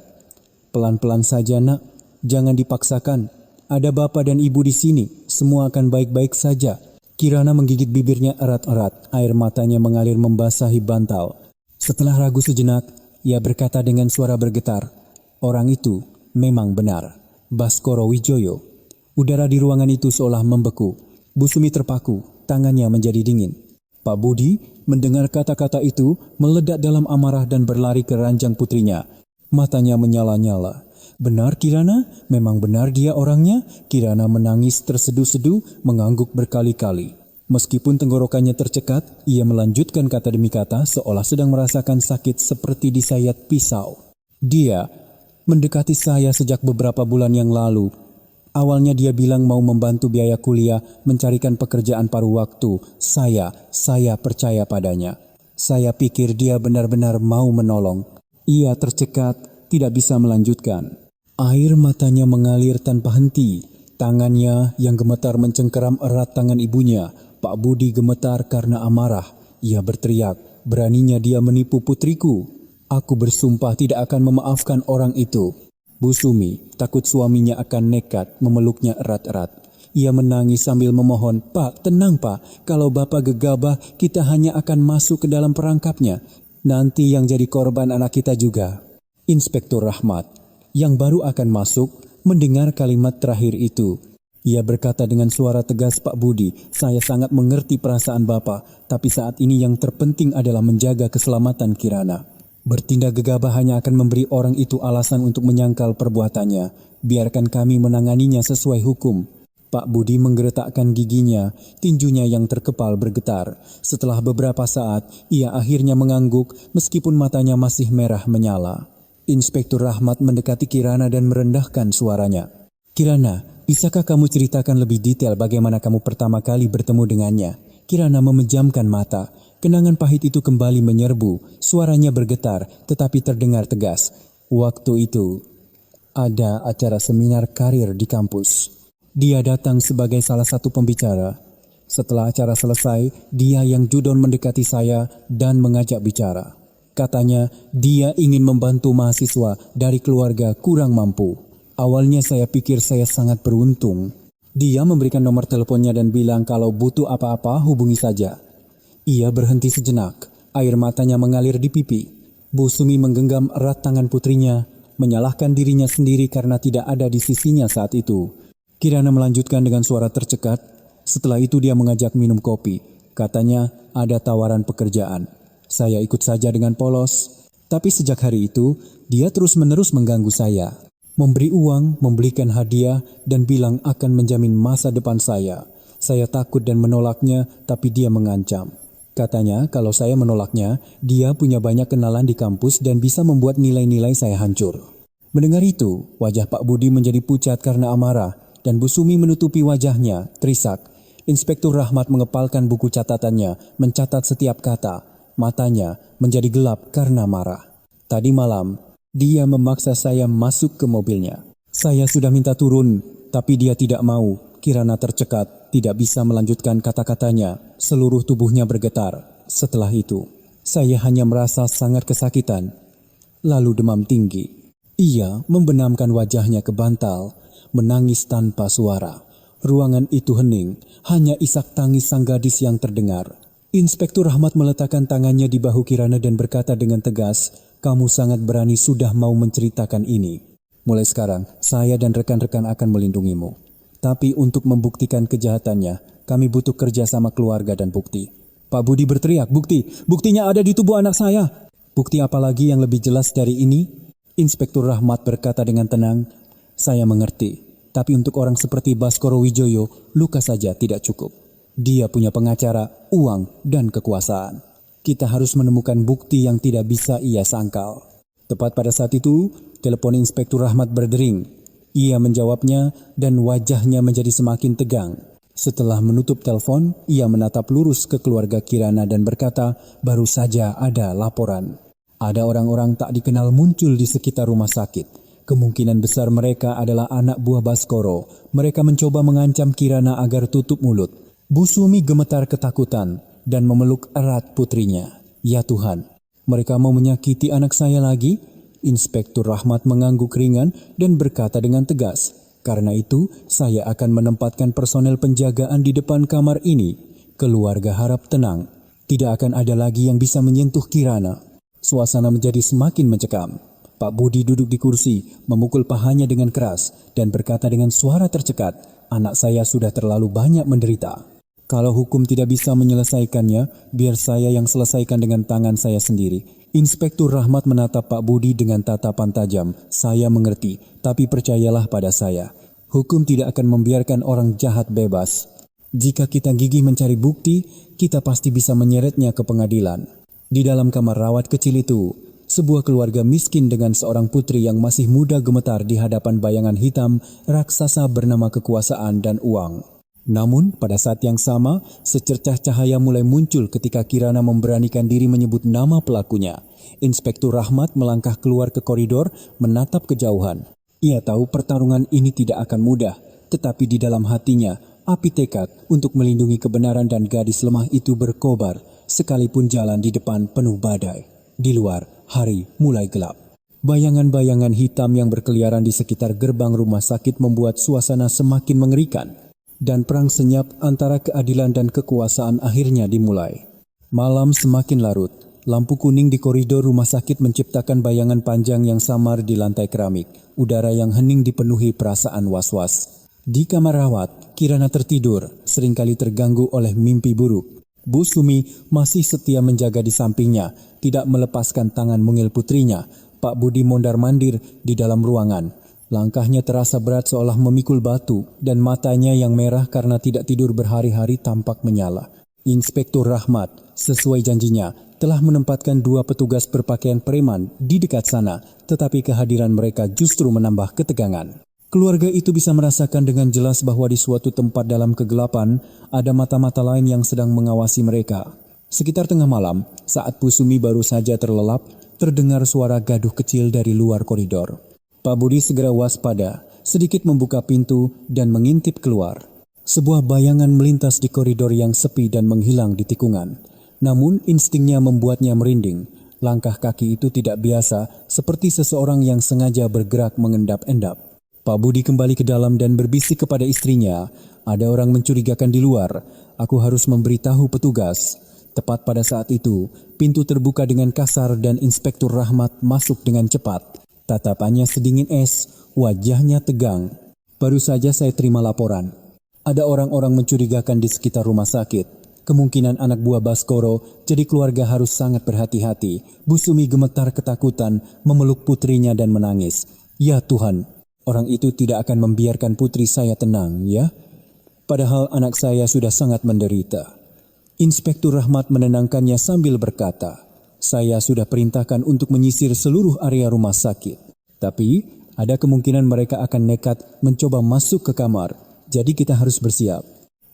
"Pelan-pelan saja, nak. Jangan dipaksakan. Ada bapak dan ibu di sini. Semua akan baik-baik saja." Kirana menggigit bibirnya erat-erat. Air matanya mengalir membasahi bantal. Setelah ragu sejenak, ia berkata dengan suara bergetar, "Orang itu memang benar, Baskoro Wijoyo." Udara di ruangan itu seolah membeku. Bu Sumi terpaku, tangannya menjadi dingin. Pak Budi mendengar kata-kata itu meledak dalam amarah dan berlari ke ranjang putrinya. Matanya menyala-nyala. Benar Kirana? Memang benar dia orangnya? Kirana menangis terseduh-seduh, mengangguk berkali-kali. Meskipun tenggorokannya tercekat, ia melanjutkan kata demi kata seolah sedang merasakan sakit seperti disayat pisau. Dia mendekati saya sejak beberapa bulan yang lalu. Awalnya dia bilang mau membantu biaya kuliah, mencarikan pekerjaan paruh waktu. Saya percaya padanya. Saya pikir dia benar-benar mau menolong. Ia tercekat, tidak bisa melanjutkan. Air matanya mengalir tanpa henti. Tangannya yang gemetar mencengkeram erat tangan ibunya. Pak Budi gemetar karena amarah. Ia berteriak, beraninya dia menipu putriku. Aku bersumpah tidak akan memaafkan orang itu. Bu Sumi takut suaminya akan nekat memeluknya erat-erat. Ia menangis sambil memohon, "Pak, tenang Pak. Kalau Bapak gegabah, kita hanya akan masuk ke dalam perangkapnya. Nanti yang jadi korban anak kita juga." Inspektur Rahmat yang baru akan masuk mendengar kalimat terakhir itu. Ia berkata dengan suara tegas, "Pak Budi, saya sangat mengerti perasaan Bapak, tapi saat ini yang terpenting adalah menjaga keselamatan Kirana. Bertindak gegabah hanya akan memberi orang itu alasan untuk menyangkal perbuatannya. Biarkan kami menanganinya sesuai hukum." Pak Budi menggeretakkan giginya, tinjunya yang terkepal bergetar. Setelah beberapa saat, ia akhirnya mengangguk meskipun matanya masih merah menyala. Inspektur Rahmat mendekati Kirana dan merendahkan suaranya. "Kirana, bisakah kamu ceritakan lebih detail bagaimana kamu pertama kali bertemu dengannya?" Kirana memejamkan mata. Kenangan pahit itu kembali menyerbu. Suaranya bergetar, tetapi terdengar tegas. "Waktu itu, ada acara seminar karir di kampus. Dia datang sebagai salah satu pembicara. Setelah acara selesai, dia yang judon mendekati saya dan mengajak bicara. Katanya, dia ingin membantu mahasiswa dari keluarga kurang mampu. Awalnya saya pikir saya sangat beruntung. Dia memberikan nomor teleponnya dan bilang kalau butuh apa-apa hubungi saja." Ia berhenti sejenak, air matanya mengalir di pipi. Bu Sumi menggenggam erat tangan putrinya, menyalahkan dirinya sendiri karena tidak ada di sisinya saat itu. Kirana melanjutkan dengan suara tercekat. Setelah itu dia mengajak minum kopi. Katanya ada tawaran pekerjaan. Saya ikut saja dengan polos. Tapi sejak hari itu, dia terus-menerus mengganggu saya. Memberi uang, membelikan hadiah, dan bilang akan menjamin masa depan saya. Saya takut dan menolaknya, tapi dia mengancam. Katanya kalau saya menolaknya, dia punya banyak kenalan di kampus dan bisa membuat nilai-nilai saya hancur. Mendengar itu, wajah Pak Budi menjadi pucat karena amarah, dan Bu Sumi menutupi wajahnya, terisak. Inspektur Rahmat mengepalkan buku catatannya, mencatat setiap kata. Matanya menjadi gelap karena marah. Tadi malam, dia memaksa saya masuk ke mobilnya. Saya sudah minta turun, tapi dia tidak mau. Kirana tercekat, tidak bisa melanjutkan kata-katanya. Seluruh tubuhnya bergetar. Setelah itu, saya hanya merasa sangat kesakitan, lalu demam tinggi. Ia membenamkan wajahnya ke bantal, menangis tanpa suara. Ruangan itu hening, hanya isak tangis sang gadis yang terdengar. Inspektur Rahmat meletakkan tangannya di bahu Kirana dan berkata dengan tegas, "Kamu sangat berani sudah mau menceritakan ini. Mulai sekarang, saya dan rekan-rekan akan melindungimu. Tapi untuk membuktikan kejahatannya, kami butuh kerja sama keluarga dan bukti." Pak Budi berteriak, "Bukti! Buktinya ada di tubuh anak saya!" "Bukti apa lagi yang lebih jelas dari ini?" Inspektur Rahmat berkata dengan tenang, "Saya mengerti, tapi untuk orang seperti Baskoro Wijoyo, luka saja tidak cukup. Dia punya pengacara, uang, dan kekuasaan. Kita harus menemukan bukti yang tidak bisa ia sangkal." Tepat pada saat itu, telepon Inspektur Rahmat berdering. Ia menjawabnya dan wajahnya menjadi semakin tegang. Setelah menutup telepon, ia menatap lurus ke keluarga Kirana dan berkata, "Baru saja ada laporan. Ada orang-orang tak dikenal muncul di sekitar rumah sakit. Kemungkinan besar mereka adalah anak buah Baskoro. Mereka mencoba mengancam Kirana agar tutup mulut." Bu Sumi gemetar ketakutan dan memeluk erat putrinya. "Ya Tuhan, mereka mau menyakiti anak saya lagi?" Inspektur Rahmat mengangguk ringan dan berkata dengan tegas, "Karena itu, saya akan menempatkan personel penjagaan di depan kamar ini. Keluarga harap tenang. Tidak akan ada lagi yang bisa menyentuh Kirana." Suasana menjadi semakin mencekam. Pak Budi duduk di kursi, memukul pahanya dengan keras dan berkata dengan suara tercekat, "Anak saya sudah terlalu banyak menderita. Kalau hukum tidak bisa menyelesaikannya, biar saya yang selesaikan dengan tangan saya sendiri. Inspektur Rahmat menatap Pak Budi dengan tatapan tajam. Saya mengerti, tapi percayalah pada saya. Hukum tidak akan membiarkan orang jahat bebas. Jika kita gigih mencari bukti, kita pasti bisa menyeretnya ke pengadilan. Di dalam kamar rawat kecil itu, sebuah keluarga miskin dengan seorang putri yang masih muda gemetar di hadapan bayangan hitam raksasa bernama kekuasaan dan uang. Namun, pada saat yang sama, secercah cahaya mulai muncul ketika Kirana memberanikan diri menyebut nama pelakunya. Inspektur Rahmat melangkah keluar ke koridor, menatap kejauhan. Ia tahu pertarungan ini tidak akan mudah, tetapi di dalam hatinya, api tekad untuk melindungi kebenaran dan gadis lemah itu berkobar, sekalipun jalan di depan penuh badai. Di luar, hari mulai gelap. Bayangan-bayangan hitam yang berkeliaran di sekitar gerbang rumah sakit membuat suasana semakin mengerikan. Dan perang senyap antara keadilan dan kekuasaan akhirnya dimulai. Malam semakin larut. Lampu kuning di koridor rumah sakit menciptakan bayangan panjang yang samar di lantai keramik. Udara yang hening dipenuhi perasaan was-was. Di kamar rawat, Kirana tertidur, seringkali terganggu oleh mimpi buruk. Bu Sumi masih setia menjaga di sampingnya, tidak melepaskan tangan mungil putrinya. Pak Budi mondar-mandir di dalam ruangan. Langkahnya terasa berat seolah memikul batu dan matanya yang merah karena tidak tidur berhari-hari tampak menyala. Inspektur Rahmat, sesuai janjinya, telah menempatkan 2 petugas berpakaian preman di dekat sana, tetapi kehadiran mereka justru menambah ketegangan. Keluarga itu bisa merasakan dengan jelas bahwa di suatu tempat dalam kegelapan ada mata-mata lain yang sedang mengawasi mereka. Sekitar tengah malam, saat Bu Sumi baru saja terlelap, terdengar suara gaduh kecil dari luar koridor. Pak Budi segera waspada, sedikit membuka pintu dan mengintip keluar. Sebuah bayangan melintas di koridor yang sepi dan menghilang di tikungan. Namun instingnya membuatnya merinding. Langkah kaki itu tidak biasa, seperti seseorang yang sengaja bergerak mengendap-endap. Pak Budi kembali ke dalam dan berbisik kepada istrinya, "Ada orang mencurigakan di luar, aku harus memberitahu petugas." Tepat pada saat itu, pintu terbuka dengan kasar dan Inspektur Rahmat masuk dengan cepat. Tatapannya sedingin es, wajahnya tegang. "Baru saja saya terima laporan. Ada orang-orang mencurigakan di sekitar rumah sakit. Kemungkinan anak buah Baskoro, jadi keluarga harus sangat berhati-hati." Bu Sumi gemetar ketakutan, memeluk putrinya dan menangis. "Ya Tuhan, orang itu tidak akan membiarkan putri saya tenang, ya? Padahal anak saya sudah sangat menderita." Inspektur Rahmat menenangkannya sambil berkata, "Saya sudah perintahkan untuk menyisir seluruh area rumah sakit. Tapi ada kemungkinan mereka akan nekat mencoba masuk ke kamar, jadi kita harus bersiap."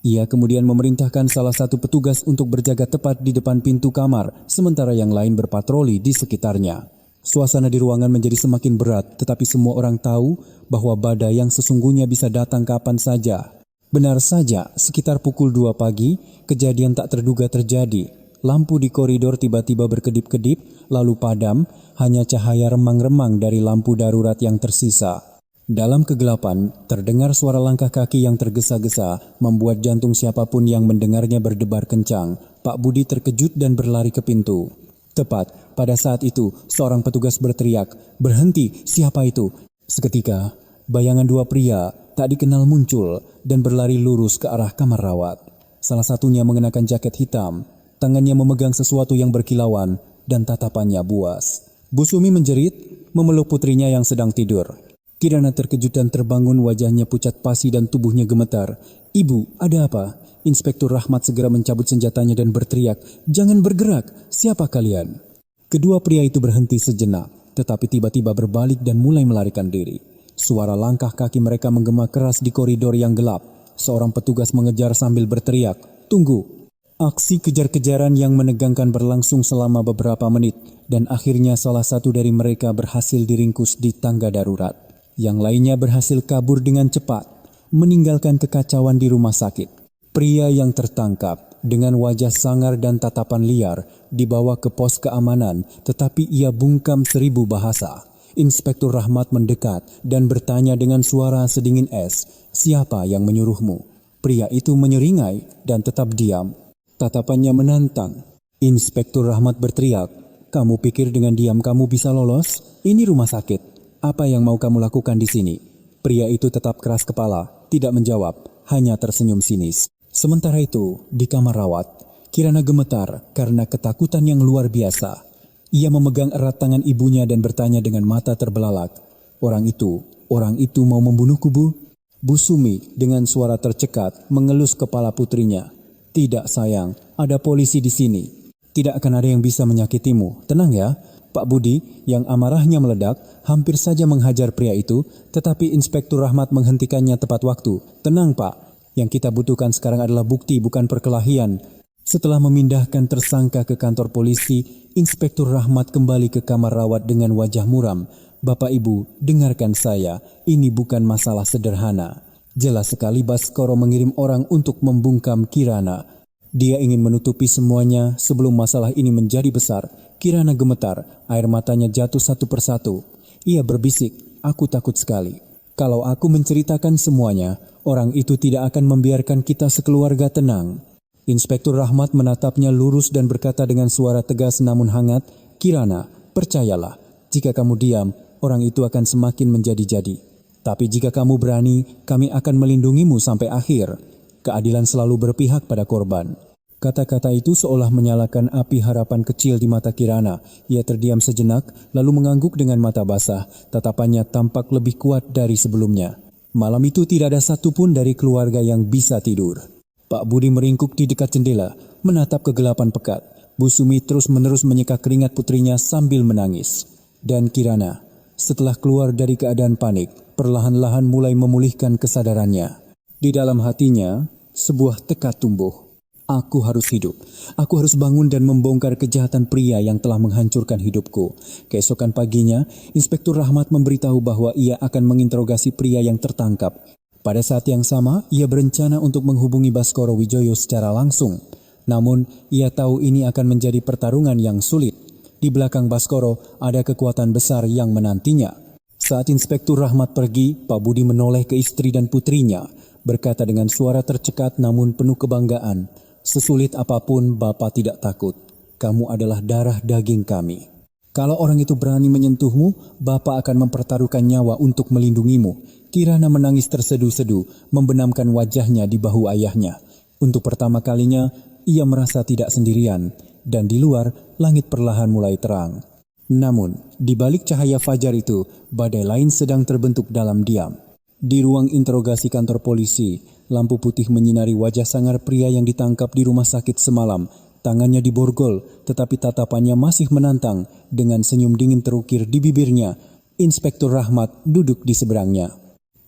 Ia kemudian memerintahkan salah satu petugas untuk berjaga tepat di depan pintu kamar, sementara yang lain berpatroli di sekitarnya. Suasana di ruangan menjadi semakin berat, tetapi semua orang tahu bahwa badai yang sesungguhnya bisa datang kapan saja. Benar saja, sekitar pukul 2 pagi, kejadian tak terduga terjadi. Lampu di koridor tiba-tiba berkedip-kedip, lalu padam, hanya cahaya remang-remang dari lampu darurat yang tersisa. Dalam kegelapan, terdengar suara langkah kaki yang tergesa-gesa, membuat jantung siapapun yang mendengarnya berdebar kencang. Pak Budi terkejut dan berlari ke pintu. Tepat pada saat itu, seorang petugas berteriak, "Berhenti, siapa itu?" Seketika, bayangan 2 pria tak dikenal muncul dan berlari lurus ke arah kamar rawat. Salah satunya mengenakan jaket hitam. Tangannya memegang sesuatu yang berkilauan dan tatapannya buas. Bu Sumi menjerit, memeluk putrinya yang sedang tidur. Kirana terkejut dan terbangun, wajahnya pucat pasi dan tubuhnya gemetar. "Ibu, ada apa?" Inspektur Rahmat segera mencabut senjatanya dan berteriak, "Jangan bergerak, siapa kalian?" Kedua pria itu berhenti sejenak, tetapi tiba-tiba berbalik dan mulai melarikan diri. Suara langkah kaki mereka menggema keras di koridor yang gelap. Seorang petugas mengejar sambil berteriak, "Tunggu!" Aksi kejar-kejaran yang menegangkan berlangsung selama beberapa menit dan akhirnya salah satu dari mereka berhasil diringkus di tangga darurat. Yang lainnya berhasil kabur dengan cepat, meninggalkan kekacauan di rumah sakit. Pria yang tertangkap dengan wajah sangar dan tatapan liar dibawa ke pos keamanan, tetapi ia bungkam 1000 bahasa. Inspektur Rahmat mendekat dan bertanya dengan suara sedingin es, "Siapa yang menyuruhmu?" Pria itu menyeringai dan tetap diam. Tatapannya menantang. Inspektur Rahmat berteriak, "Kamu pikir dengan diam kamu bisa lolos? Ini rumah sakit. Apa yang mau kamu lakukan di sini?" Pria itu tetap keras kepala, tidak menjawab, hanya tersenyum sinis. Sementara itu, di kamar rawat, Kirana gemetar karena ketakutan yang luar biasa. Ia memegang erat tangan ibunya dan bertanya dengan mata terbelalak, orang itu mau membunuhku, Bu?" Bu Sumi dengan suara tercekat mengelus kepala putrinya. "Tidak sayang, ada polisi di sini. Tidak akan ada yang bisa menyakitimu. Tenang ya." Pak Budi yang amarahnya meledak hampir saja menghajar pria itu, tetapi Inspektur Rahmat menghentikannya tepat waktu. "Tenang Pak, yang kita butuhkan sekarang adalah bukti bukan perkelahian." Setelah memindahkan tersangka ke kantor polisi, Inspektur Rahmat kembali ke kamar rawat dengan wajah muram. "Bapak Ibu, dengarkan saya, ini bukan masalah sederhana. Jelas sekali Baskoro mengirim orang untuk membungkam Kirana. Dia ingin menutupi semuanya sebelum masalah ini menjadi besar." Kirana gemetar, air matanya jatuh satu persatu. Ia berbisik, "Aku takut sekali. Kalau aku menceritakan semuanya, orang itu tidak akan membiarkan kita sekeluarga tenang." Inspektur Rahmat menatapnya lurus dan berkata dengan suara tegas namun hangat, "Kirana, percayalah, jika kamu diam, orang itu akan semakin menjadi-jadi. Tapi jika kamu berani, kami akan melindungimu sampai akhir. Keadilan selalu berpihak pada korban." Kata-kata itu seolah menyalakan api harapan kecil di mata Kirana. Ia terdiam sejenak, lalu mengangguk dengan mata basah. Tatapannya tampak lebih kuat dari sebelumnya. Malam itu tidak ada satupun dari keluarga yang bisa tidur. Pak Budi meringkuk di dekat jendela, menatap kegelapan pekat. Bu Sumi terus-menerus menyeka keringat putrinya sambil menangis. Dan Kirana, setelah keluar dari keadaan panik, perlahan-lahan mulai memulihkan kesadarannya. Di dalam hatinya, sebuah tekad tumbuh. "Aku harus hidup. Aku harus bangun dan membongkar kejahatan pria yang telah menghancurkan hidupku." Keesokan paginya, Inspektur Rahmat memberitahu bahwa ia akan menginterogasi pria yang tertangkap. Pada saat yang sama, ia berencana untuk menghubungi Baskoro Wijoyo secara langsung. Namun, ia tahu ini akan menjadi pertarungan yang sulit. Di belakang Baskoro ada kekuatan besar yang menantinya. Saat Inspektur Rahmat pergi, Pak Budi menoleh ke istri dan putrinya, berkata dengan suara tercekat namun penuh kebanggaan, "Sesulit apapun, Bapak tidak takut. Kamu adalah darah daging kami. Kalau orang itu berani menyentuhmu, Bapak akan mempertaruhkan nyawa untuk melindungimu." Kirana menangis terseduh-seduh, membenamkan wajahnya di bahu ayahnya. Untuk pertama kalinya, ia merasa tidak sendirian, dan di luar, langit perlahan mulai terang. Namun, di balik cahaya fajar itu, badai lain sedang terbentuk dalam diam. Di ruang interogasi kantor polisi, lampu putih menyinari wajah sangar pria yang ditangkap di rumah sakit semalam. Tangannya diborgol, tetapi tatapannya masih menantang. Dengan senyum dingin terukir di bibirnya, Inspektur Rahmat duduk di seberangnya.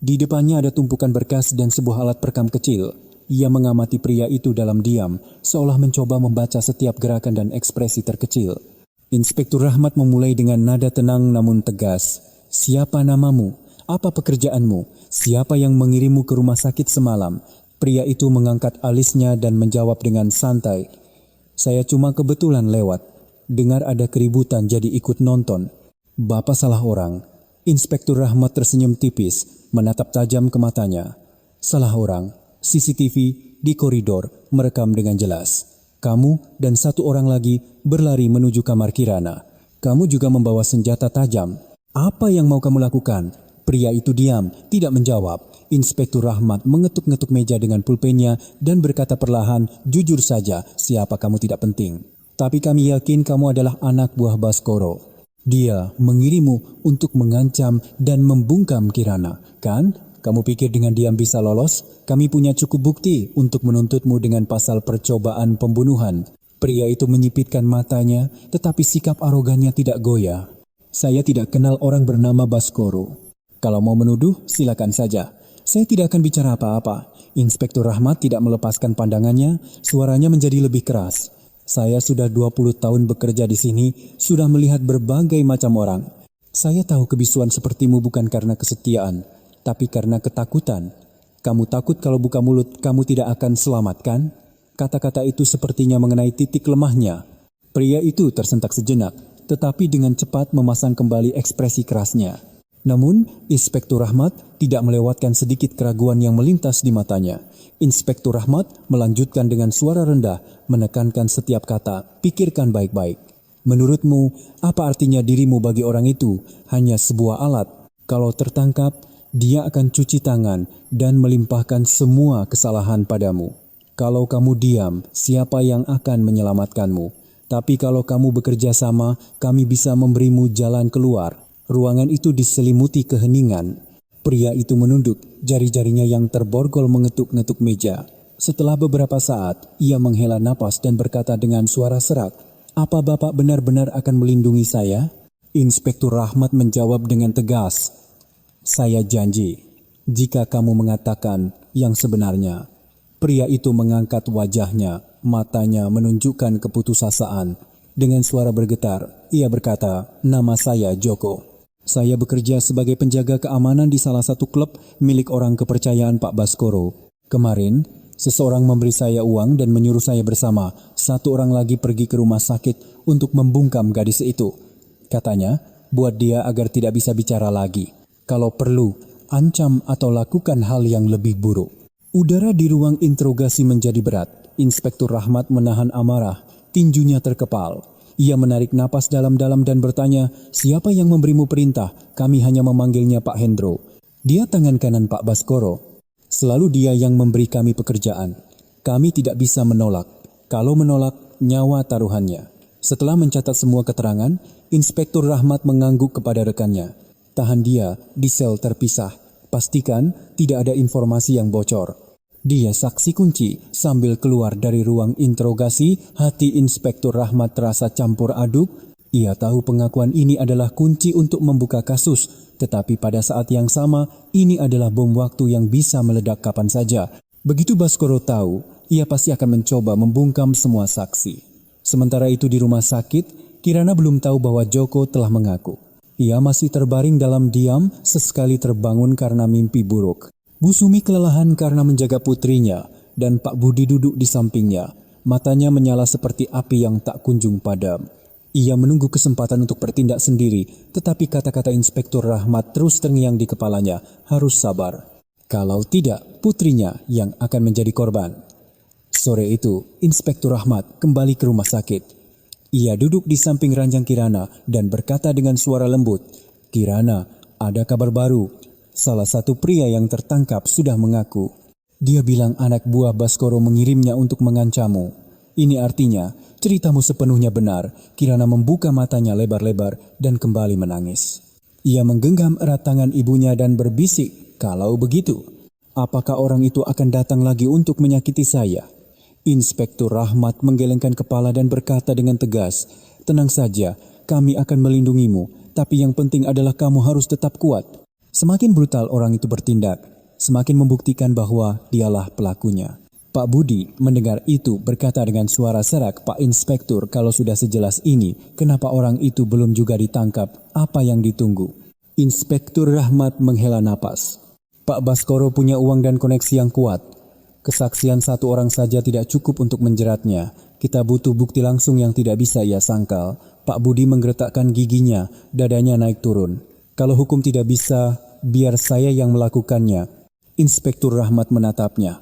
Di depannya ada tumpukan berkas dan sebuah alat perekam kecil. Ia mengamati pria itu dalam diam, seolah mencoba membaca setiap gerakan dan ekspresi terkecil. Inspektur Rahmat memulai dengan nada tenang namun tegas. "Siapa namamu? Apa pekerjaanmu? Siapa yang mengirimmu ke rumah sakit semalam?" Pria itu mengangkat alisnya dan menjawab dengan santai, "Saya cuma kebetulan lewat. Dengar ada keributan jadi ikut nonton." "Bapak salah orang." Inspektur Rahmat tersenyum tipis, menatap tajam ke matanya. "Salah orang. CCTV di koridor merekam dengan jelas. Kamu dan satu orang lagi berlari menuju kamar Kirana. Kamu juga membawa senjata tajam. Apa yang mau kamu lakukan?" Pria itu diam, tidak menjawab. Inspektur Rahmat mengetuk-ngetuk meja dengan pulpennya dan berkata perlahan, "Jujur saja, siapa kamu tidak penting. Tapi kami yakin kamu adalah anak buah Baskoro. Dia mengirimmu untuk mengancam dan membungkam Kirana, kan? Kamu pikir dengan diam bisa lolos? Kami punya cukup bukti untuk menuntutmu dengan pasal percobaan pembunuhan." Pria itu menyipitkan matanya, tetapi sikap arogannya tidak goyah. "Saya tidak kenal orang bernama Baskoro. Kalau mau menuduh, silakan saja. Saya tidak akan bicara apa-apa." Inspektur Rahmat tidak melepaskan pandangannya, suaranya menjadi lebih keras. "Saya sudah 20 tahun bekerja di sini, sudah melihat berbagai macam orang. Saya tahu kebisuan sepertimu bukan karena kesetiaan, tapi karena ketakutan. Kamu takut kalau buka mulut kamu tidak akan selamat, kan?" Kata-kata itu sepertinya mengenai titik lemahnya. Pria itu tersentak sejenak, tetapi dengan cepat memasang kembali ekspresi kerasnya. Namun, Inspektur Rahmat tidak melewatkan sedikit keraguan yang melintas di matanya. Inspektur Rahmat melanjutkan dengan suara rendah, menekankan setiap kata, "Pikirkan baik-baik. Menurutmu, apa artinya dirimu bagi orang itu? Hanya sebuah alat. Kalau tertangkap, dia akan cuci tangan dan melimpahkan semua kesalahan padamu. Kalau kamu diam, siapa yang akan menyelamatkanmu? Tapi kalau kamu bekerja sama, kami bisa memberimu jalan keluar. Ruangan itu diselimuti keheningan. Pria itu menunduk, jari-jarinya yang terborgol mengetuk-ngetuk meja. Setelah beberapa saat, ia menghela napas dan berkata dengan suara serak, "Apa Bapak benar-benar akan melindungi saya?" Inspektur Rahmat menjawab dengan tegas, "Saya janji, jika kamu mengatakan yang sebenarnya." Pria itu mengangkat wajahnya, matanya menunjukkan keputusasaan. Dengan suara bergetar, ia berkata, "Nama saya Joko. Saya bekerja sebagai penjaga keamanan di salah satu klub milik orang kepercayaan Pak Baskoro. Kemarin, seseorang memberi saya uang dan menyuruh saya bersama satu orang lagi pergi ke rumah sakit untuk membungkam gadis itu. Katanya, buat dia agar tidak bisa bicara lagi. Kalau perlu, ancam atau lakukan hal yang lebih buruk." Udara di ruang interogasi menjadi berat. Inspektur Rahmat menahan amarah, tinjunya terkepal. Ia menarik napas dalam-dalam dan bertanya, "Siapa yang memberimu perintah? Kami hanya memanggilnya Pak Hendro. Dia tangan kanan Pak Baskoro. Selalu dia yang memberi kami pekerjaan. Kami tidak bisa menolak. Kalau menolak, nyawa taruhannya." Setelah mencatat semua keterangan, Inspektur Rahmat mengangguk kepada rekannya. "Tahan dia di sel terpisah. Pastikan tidak ada informasi yang bocor." Dia saksi kunci. Sambil keluar dari ruang interogasi, hati Inspektur Rahmat terasa campur aduk. Ia tahu pengakuan ini adalah kunci untuk membuka kasus, tetapi pada saat yang sama, ini adalah bom waktu yang bisa meledak kapan saja. Begitu Baskoro tahu, ia pasti akan mencoba membungkam semua saksi. Sementara itu di rumah sakit, Kirana belum tahu bahwa Joko telah mengaku. Ia masih terbaring dalam diam, sesekali terbangun karena mimpi buruk. Bu Sumi kelelahan karena menjaga putrinya, dan Pak Budi duduk di sampingnya. Matanya menyala seperti api yang tak kunjung padam. Ia menunggu kesempatan untuk bertindak sendiri, tetapi kata-kata Inspektur Rahmat terus terngiang di kepalanya, harus sabar. Kalau tidak, putrinya yang akan menjadi korban. Sore itu, Inspektur Rahmat kembali ke rumah sakit. Ia duduk di samping ranjang Kirana dan berkata dengan suara lembut, "Kirana, ada kabar baru. Salah satu pria yang tertangkap sudah mengaku. Dia bilang anak buah Baskoro mengirimnya untuk mengancammu. Ini artinya ceritamu sepenuhnya benar." Kirana membuka matanya lebar-lebar dan kembali menangis. Ia menggenggam erat tangan ibunya dan berbisik, "Kalau begitu, apakah orang itu akan datang lagi untuk menyakiti saya?" Inspektur Rahmat menggelengkan kepala dan berkata dengan tegas, "Tenang saja, kami akan melindungimu, tapi yang penting adalah kamu harus tetap kuat." Semakin brutal orang itu bertindak, semakin membuktikan bahwa dialah pelakunya. Pak Budi mendengar itu berkata dengan suara serak, "Pak Inspektur, kalau sudah sejelas ini, kenapa orang itu belum juga ditangkap? Apa yang ditunggu?" Inspektur Rahmat menghela napas. "Pak Baskoro punya uang dan koneksi yang kuat. Kesaksian satu orang saja tidak cukup untuk menjeratnya. Kita butuh bukti langsung yang tidak bisa ia sangkal." Pak Budi menggeretakkan giginya, dadanya naik turun. "Kalau hukum tidak bisa, biar saya yang melakukannya." Inspektur Rahmat menatapnya.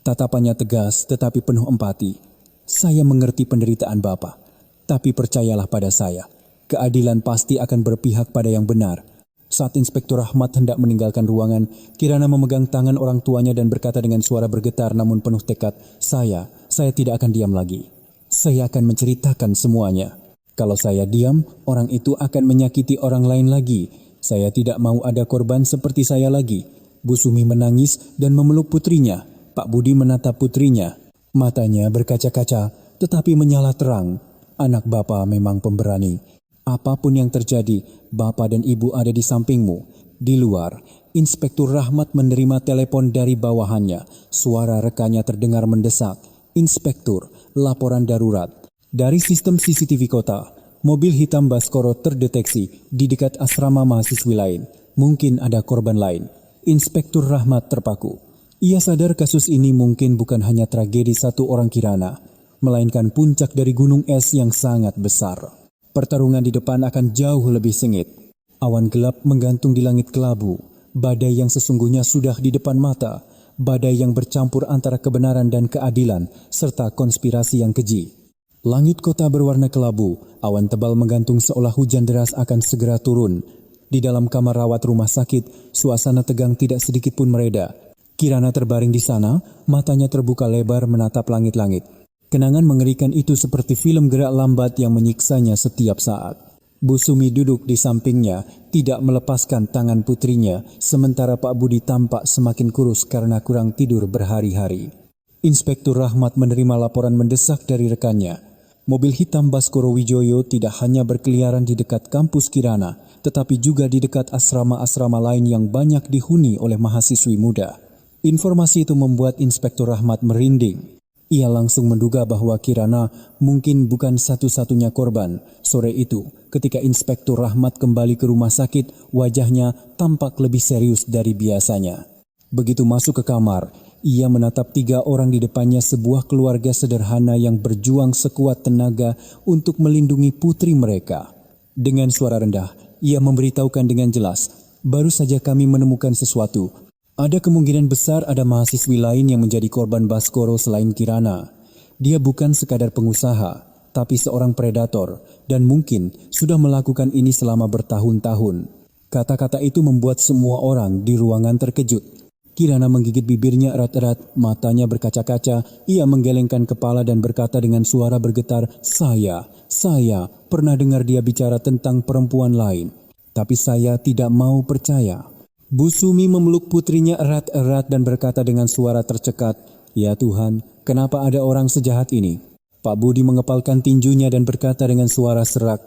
Tatapannya tegas tetapi penuh empati. "Saya mengerti penderitaan Bapak, tapi percayalah pada saya. Keadilan pasti akan berpihak pada yang benar." Saat Inspektur Rahmat hendak meninggalkan ruangan, Kirana memegang tangan orang tuanya dan berkata dengan suara bergetar namun penuh tekad, Saya tidak akan diam lagi. Saya akan menceritakan semuanya. Kalau saya diam, orang itu akan menyakiti orang lain lagi. Saya tidak mau ada korban seperti saya lagi." Bu Sumi menangis dan memeluk putrinya. Pak Budi menatap putrinya. Matanya berkaca-kaca, tetapi menyala terang. Anak Bapak memang pemberani. Apapun yang terjadi, Bapak dan Ibu ada di sampingmu. Di luar, Inspektur Rahmat menerima telepon dari bawahannya. Suara rekannya terdengar mendesak. "Inspektur, laporan darurat. Dari sistem CCTV kota, mobil hitam Baskoro terdeteksi di dekat asrama mahasiswi lain. Mungkin ada korban lain." Inspektur Rahmat terpaku. Ia sadar kasus ini mungkin bukan hanya tragedi satu orang Kirana, melainkan puncak dari gunung es yang sangat besar. Pertarungan di depan akan jauh lebih sengit. Awan gelap menggantung di langit kelabu. Badai yang sesungguhnya sudah di depan mata. Badai yang bercampur antara kebenaran dan keadilan, serta konspirasi yang keji. Langit kota berwarna kelabu. Awan tebal menggantung seolah hujan deras akan segera turun. Di dalam kamar rawat rumah sakit, suasana tegang tidak sedikit pun mereda. Kirana terbaring di sana, matanya terbuka lebar menatap langit-langit. Kenangan mengerikan itu seperti film gerak lambat yang menyiksanya setiap saat. Bu Sumi duduk di sampingnya, tidak melepaskan tangan putrinya, sementara Pak Budi tampak semakin kurus karena kurang tidur berhari-hari. Inspektur Rahmat menerima laporan mendesak dari rekannya. Mobil hitam Baskoro Wijoyo tidak hanya berkeliaran di dekat kampus Kirana, tetapi juga di dekat asrama-asrama lain yang banyak dihuni oleh mahasiswi muda. Informasi itu membuat Inspektur Rahmat merinding. Ia langsung menduga bahwa Kirana mungkin bukan satu-satunya korban. Sore itu, ketika Inspektur Rahmat kembali ke rumah sakit, wajahnya tampak lebih serius dari biasanya. Begitu masuk ke kamar, ia menatap 3 orang di depannya, sebuah keluarga sederhana yang berjuang sekuat tenaga untuk melindungi putri mereka. Dengan suara rendah, ia memberitahukan dengan jelas, "Baru saja kami menemukan sesuatu. Ada kemungkinan besar ada mahasiswi lain yang menjadi korban Baskoro selain Kirana. Dia bukan sekadar pengusaha, tapi seorang predator dan mungkin sudah melakukan ini selama bertahun-tahun." Kata-kata itu membuat semua orang di ruangan terkejut. Kirana menggigit bibirnya erat-erat, matanya berkaca-kaca. Ia menggelengkan kepala dan berkata dengan suara bergetar, Saya pernah dengar dia bicara tentang perempuan lain, tapi saya tidak mau percaya." Bu Sumi memeluk putrinya erat-erat dan berkata dengan suara tercekat, "Ya Tuhan, kenapa ada orang sejahat ini?" Pak Budi mengepalkan tinjunya dan berkata dengan suara serak,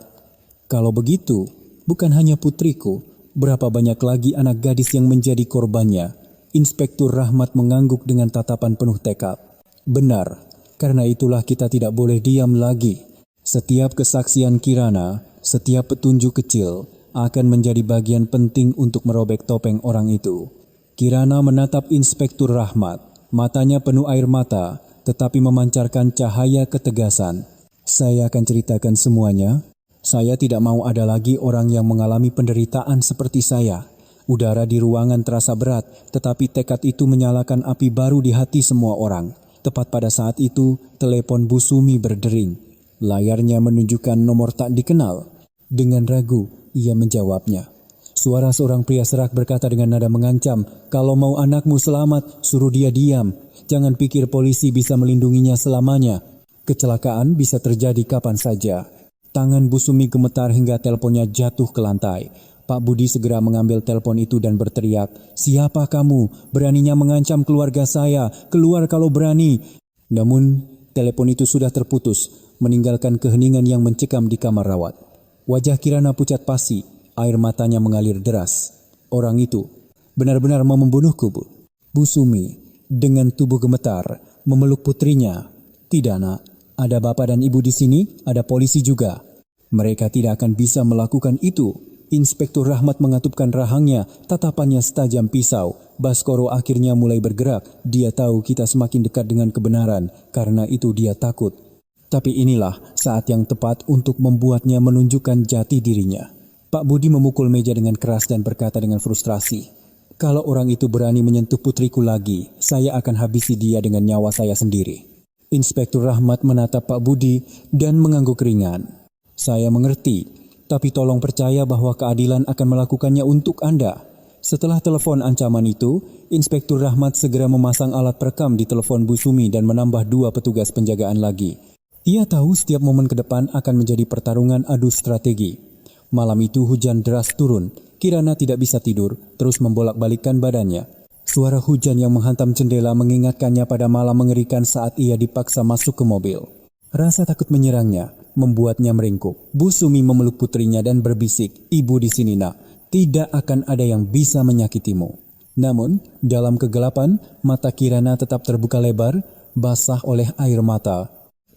"Kalau begitu, bukan hanya putriku, berapa banyak lagi anak gadis yang menjadi korbannya?" Inspektur Rahmat mengangguk dengan tatapan penuh tekad. "Benar, karena itulah kita tidak boleh diam lagi. Setiap kesaksian Kirana, setiap petunjuk kecil akan menjadi bagian penting untuk merobek topeng orang itu." Kirana menatap Inspektur Rahmat, matanya penuh air mata, tetapi memancarkan cahaya ketegasan. "Saya akan ceritakan semuanya. Saya tidak mau ada lagi orang yang mengalami penderitaan seperti saya." Udara di ruangan terasa berat, tetapi tekad itu menyalakan api baru di hati semua orang. Tepat pada saat itu, telepon Bu Sumi berdering. Layarnya menunjukkan nomor tak dikenal. Dengan ragu, ia menjawabnya. Suara seorang pria serak berkata dengan nada mengancam, "Kalau mau anakmu selamat, suruh dia diam. Jangan pikir polisi bisa melindunginya selamanya. Kecelakaan bisa terjadi kapan saja." Tangan Bu Sumi gemetar hingga teleponnya jatuh ke lantai. Pak Budi segera mengambil telepon itu dan berteriak, "Siapa kamu? Beraninya mengancam keluarga saya. Keluar kalau berani." Namun, telepon itu sudah terputus, meninggalkan keheningan yang mencekam di kamar rawat. Wajah Kirana pucat pasi, air matanya mengalir deras. Orang itu benar-benar mau membunuhku, Bu. Bu Sumi dengan tubuh gemetar memeluk putrinya. "Tidak, Nak. Ada bapak dan ibu di sini, ada polisi juga. Mereka tidak akan bisa melakukan itu." Inspektur Rahmat mengatupkan rahangnya, tatapannya setajam pisau. Baskoro akhirnya mulai bergerak. Dia tahu kita semakin dekat dengan kebenaran, karena itu dia takut. Tapi inilah saat yang tepat untuk membuatnya menunjukkan jati dirinya. Pak Budi memukul meja dengan keras dan berkata dengan frustrasi, "Kalau orang itu berani menyentuh putriku lagi, saya akan habisi dia dengan nyawa saya sendiri." Inspektur Rahmat menatap Pak Budi dan mengangguk ringan. "Saya mengerti. Tapi tolong percaya bahwa keadilan akan melakukannya untuk Anda." Setelah telepon ancaman itu, Inspektur Rahmat segera memasang alat perekam di telepon Bu Sumi dan menambah 2 petugas penjagaan lagi. Ia tahu setiap momen ke depan akan menjadi pertarungan adu strategi. Malam itu hujan deras turun. Kirana tidak bisa tidur, terus membolak-balikkan badannya. Suara hujan yang menghantam jendela mengingatkannya pada malam mengerikan saat ia dipaksa masuk ke mobil. Rasa takut menyerangnya, membuatnya meringkuk. Bu Sumi memeluk putrinya dan berbisik, "Ibu di sini, Nak. Tidak akan ada yang bisa menyakitimu." Namun, dalam kegelapan, mata Kirana tetap terbuka lebar, basah oleh air mata.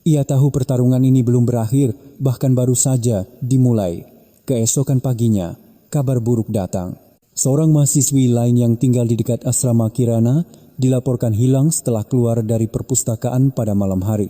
Ia tahu pertarungan ini belum berakhir, bahkan baru saja dimulai. Keesokan paginya, kabar buruk datang. Seorang mahasiswi lain yang tinggal di dekat asrama Kirana dilaporkan hilang setelah keluar dari perpustakaan pada malam hari.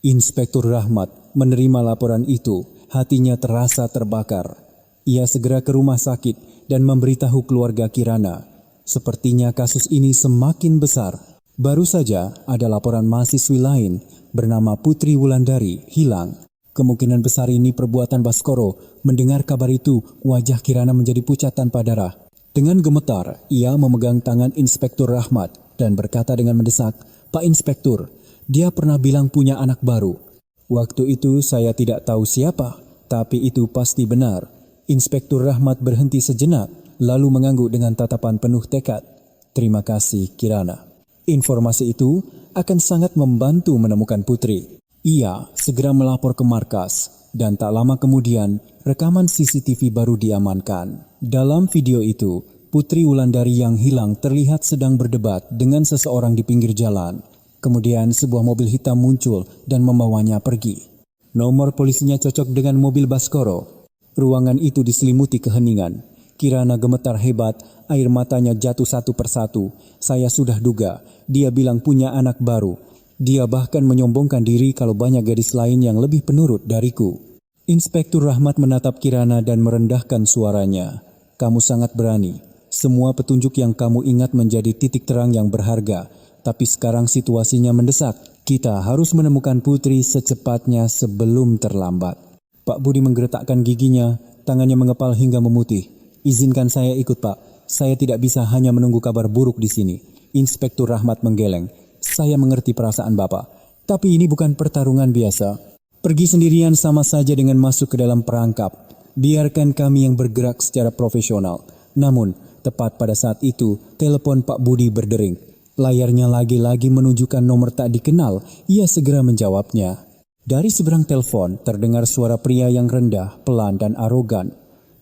Inspektur Rahmat menerima laporan itu, hatinya terasa terbakar. Ia segera ke rumah sakit dan memberitahu keluarga Kirana. Sepertinya kasus ini semakin besar. Baru saja ada laporan mahasiswi lain bernama Putri Wulandari hilang. Kemungkinan besar ini perbuatan Baskoro. Mendengar kabar itu, wajah Kirana menjadi pucat tanpa darah. Dengan gemetar, ia memegang tangan Inspektur Rahmat. dan berkata dengan mendesak, "Pak Inspektur, dia pernah bilang punya anak baru." Waktu itu saya tidak tahu siapa, tapi itu pasti benar. Inspektur Rahmat berhenti sejenak, lalu mengangguk dengan tatapan penuh tekad. "Terima kasih, Kirana. Informasi itu akan sangat membantu menemukan Putri." Ia segera melapor ke markas, dan tak lama kemudian rekaman CCTV baru diamankan. Dalam video itu, Putri Wulandari yang hilang terlihat sedang berdebat dengan seseorang di pinggir jalan. Kemudian sebuah mobil hitam muncul dan membawanya pergi. Nomor polisinya cocok dengan mobil Baskoro. Ruangan itu diselimuti keheningan. Kirana gemetar hebat, air matanya jatuh satu persatu. Saya sudah duga, dia bilang punya anak baru. Dia bahkan menyombongkan diri kalau banyak gadis lain yang lebih penurut dariku. Inspektur Rahmat menatap Kirana dan merendahkan suaranya. "Kamu sangat berani. Semua petunjuk yang kamu ingat menjadi titik terang yang berharga. Tapi sekarang situasinya mendesak. Kita harus menemukan Putri secepatnya sebelum terlambat." Pak Budi menggeretakkan giginya, tangannya mengepal hingga memutih. "Izinkan saya ikut, Pak. Saya tidak bisa hanya menunggu kabar buruk di sini." Inspektur Rahmat menggeleng. "Saya mengerti perasaan Bapak, tapi ini bukan pertarungan biasa. Pergi sendirian sama saja dengan masuk ke dalam perangkap. Biarkan kami yang bergerak secara profesional." Namun, tepat pada saat itu, telepon Pak Budi berdering. Layarnya lagi-lagi menunjukkan nomor tak dikenal. Ia segera menjawabnya. Dari seberang telepon terdengar suara pria yang rendah, pelan dan arogan.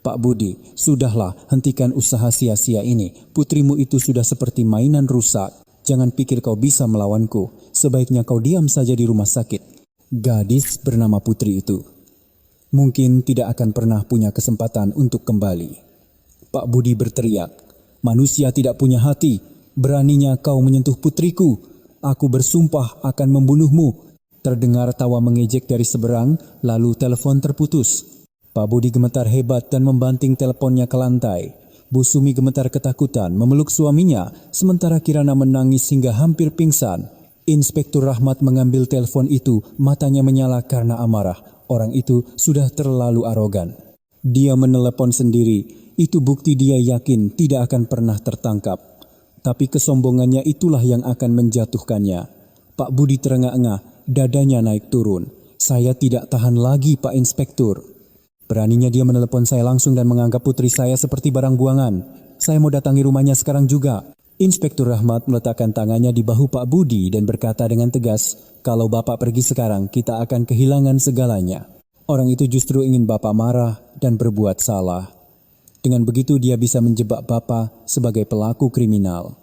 "Pak Budi, sudahlah, hentikan usaha sia-sia ini. Putrimu itu sudah seperti mainan rusak. Jangan pikir kau bisa melawanku. Sebaiknya kau diam saja di rumah sakit." Gadis bernama Putri itu mungkin tidak akan pernah punya kesempatan untuk kembali. Pak Budi berteriak, "Manusia tidak punya hati. Beraninya kau menyentuh putriku. Aku bersumpah akan membunuhmu." Terdengar tawa mengejek dari seberang, lalu telepon terputus. Pak Budi gemetar hebat dan membanting teleponnya ke lantai. Bu Sumi gemetar ketakutan memeluk suaminya, sementara Kirana menangis hingga hampir pingsan. Inspektur Rahmat mengambil telepon itu, matanya menyala karena amarah. Orang itu sudah terlalu arogan. Dia menelepon sendiri, itu bukti dia yakin tidak akan pernah tertangkap. Tapi kesombongannya itulah yang akan menjatuhkannya. Pak Budi terengah-engah, dadanya naik turun. "Saya tidak tahan lagi, Pak Inspektur." Beraninya dia menelepon saya langsung dan menganggap putri saya seperti barang buangan. "Saya mau datangi rumahnya sekarang juga." Inspektur Rahmat meletakkan tangannya di bahu Pak Budi dan berkata dengan tegas, "Kalau Bapak pergi sekarang, kita akan kehilangan segalanya." Orang itu justru ingin Bapak marah dan berbuat salah. Dengan begitu dia bisa menjebak Bapak sebagai pelaku kriminal.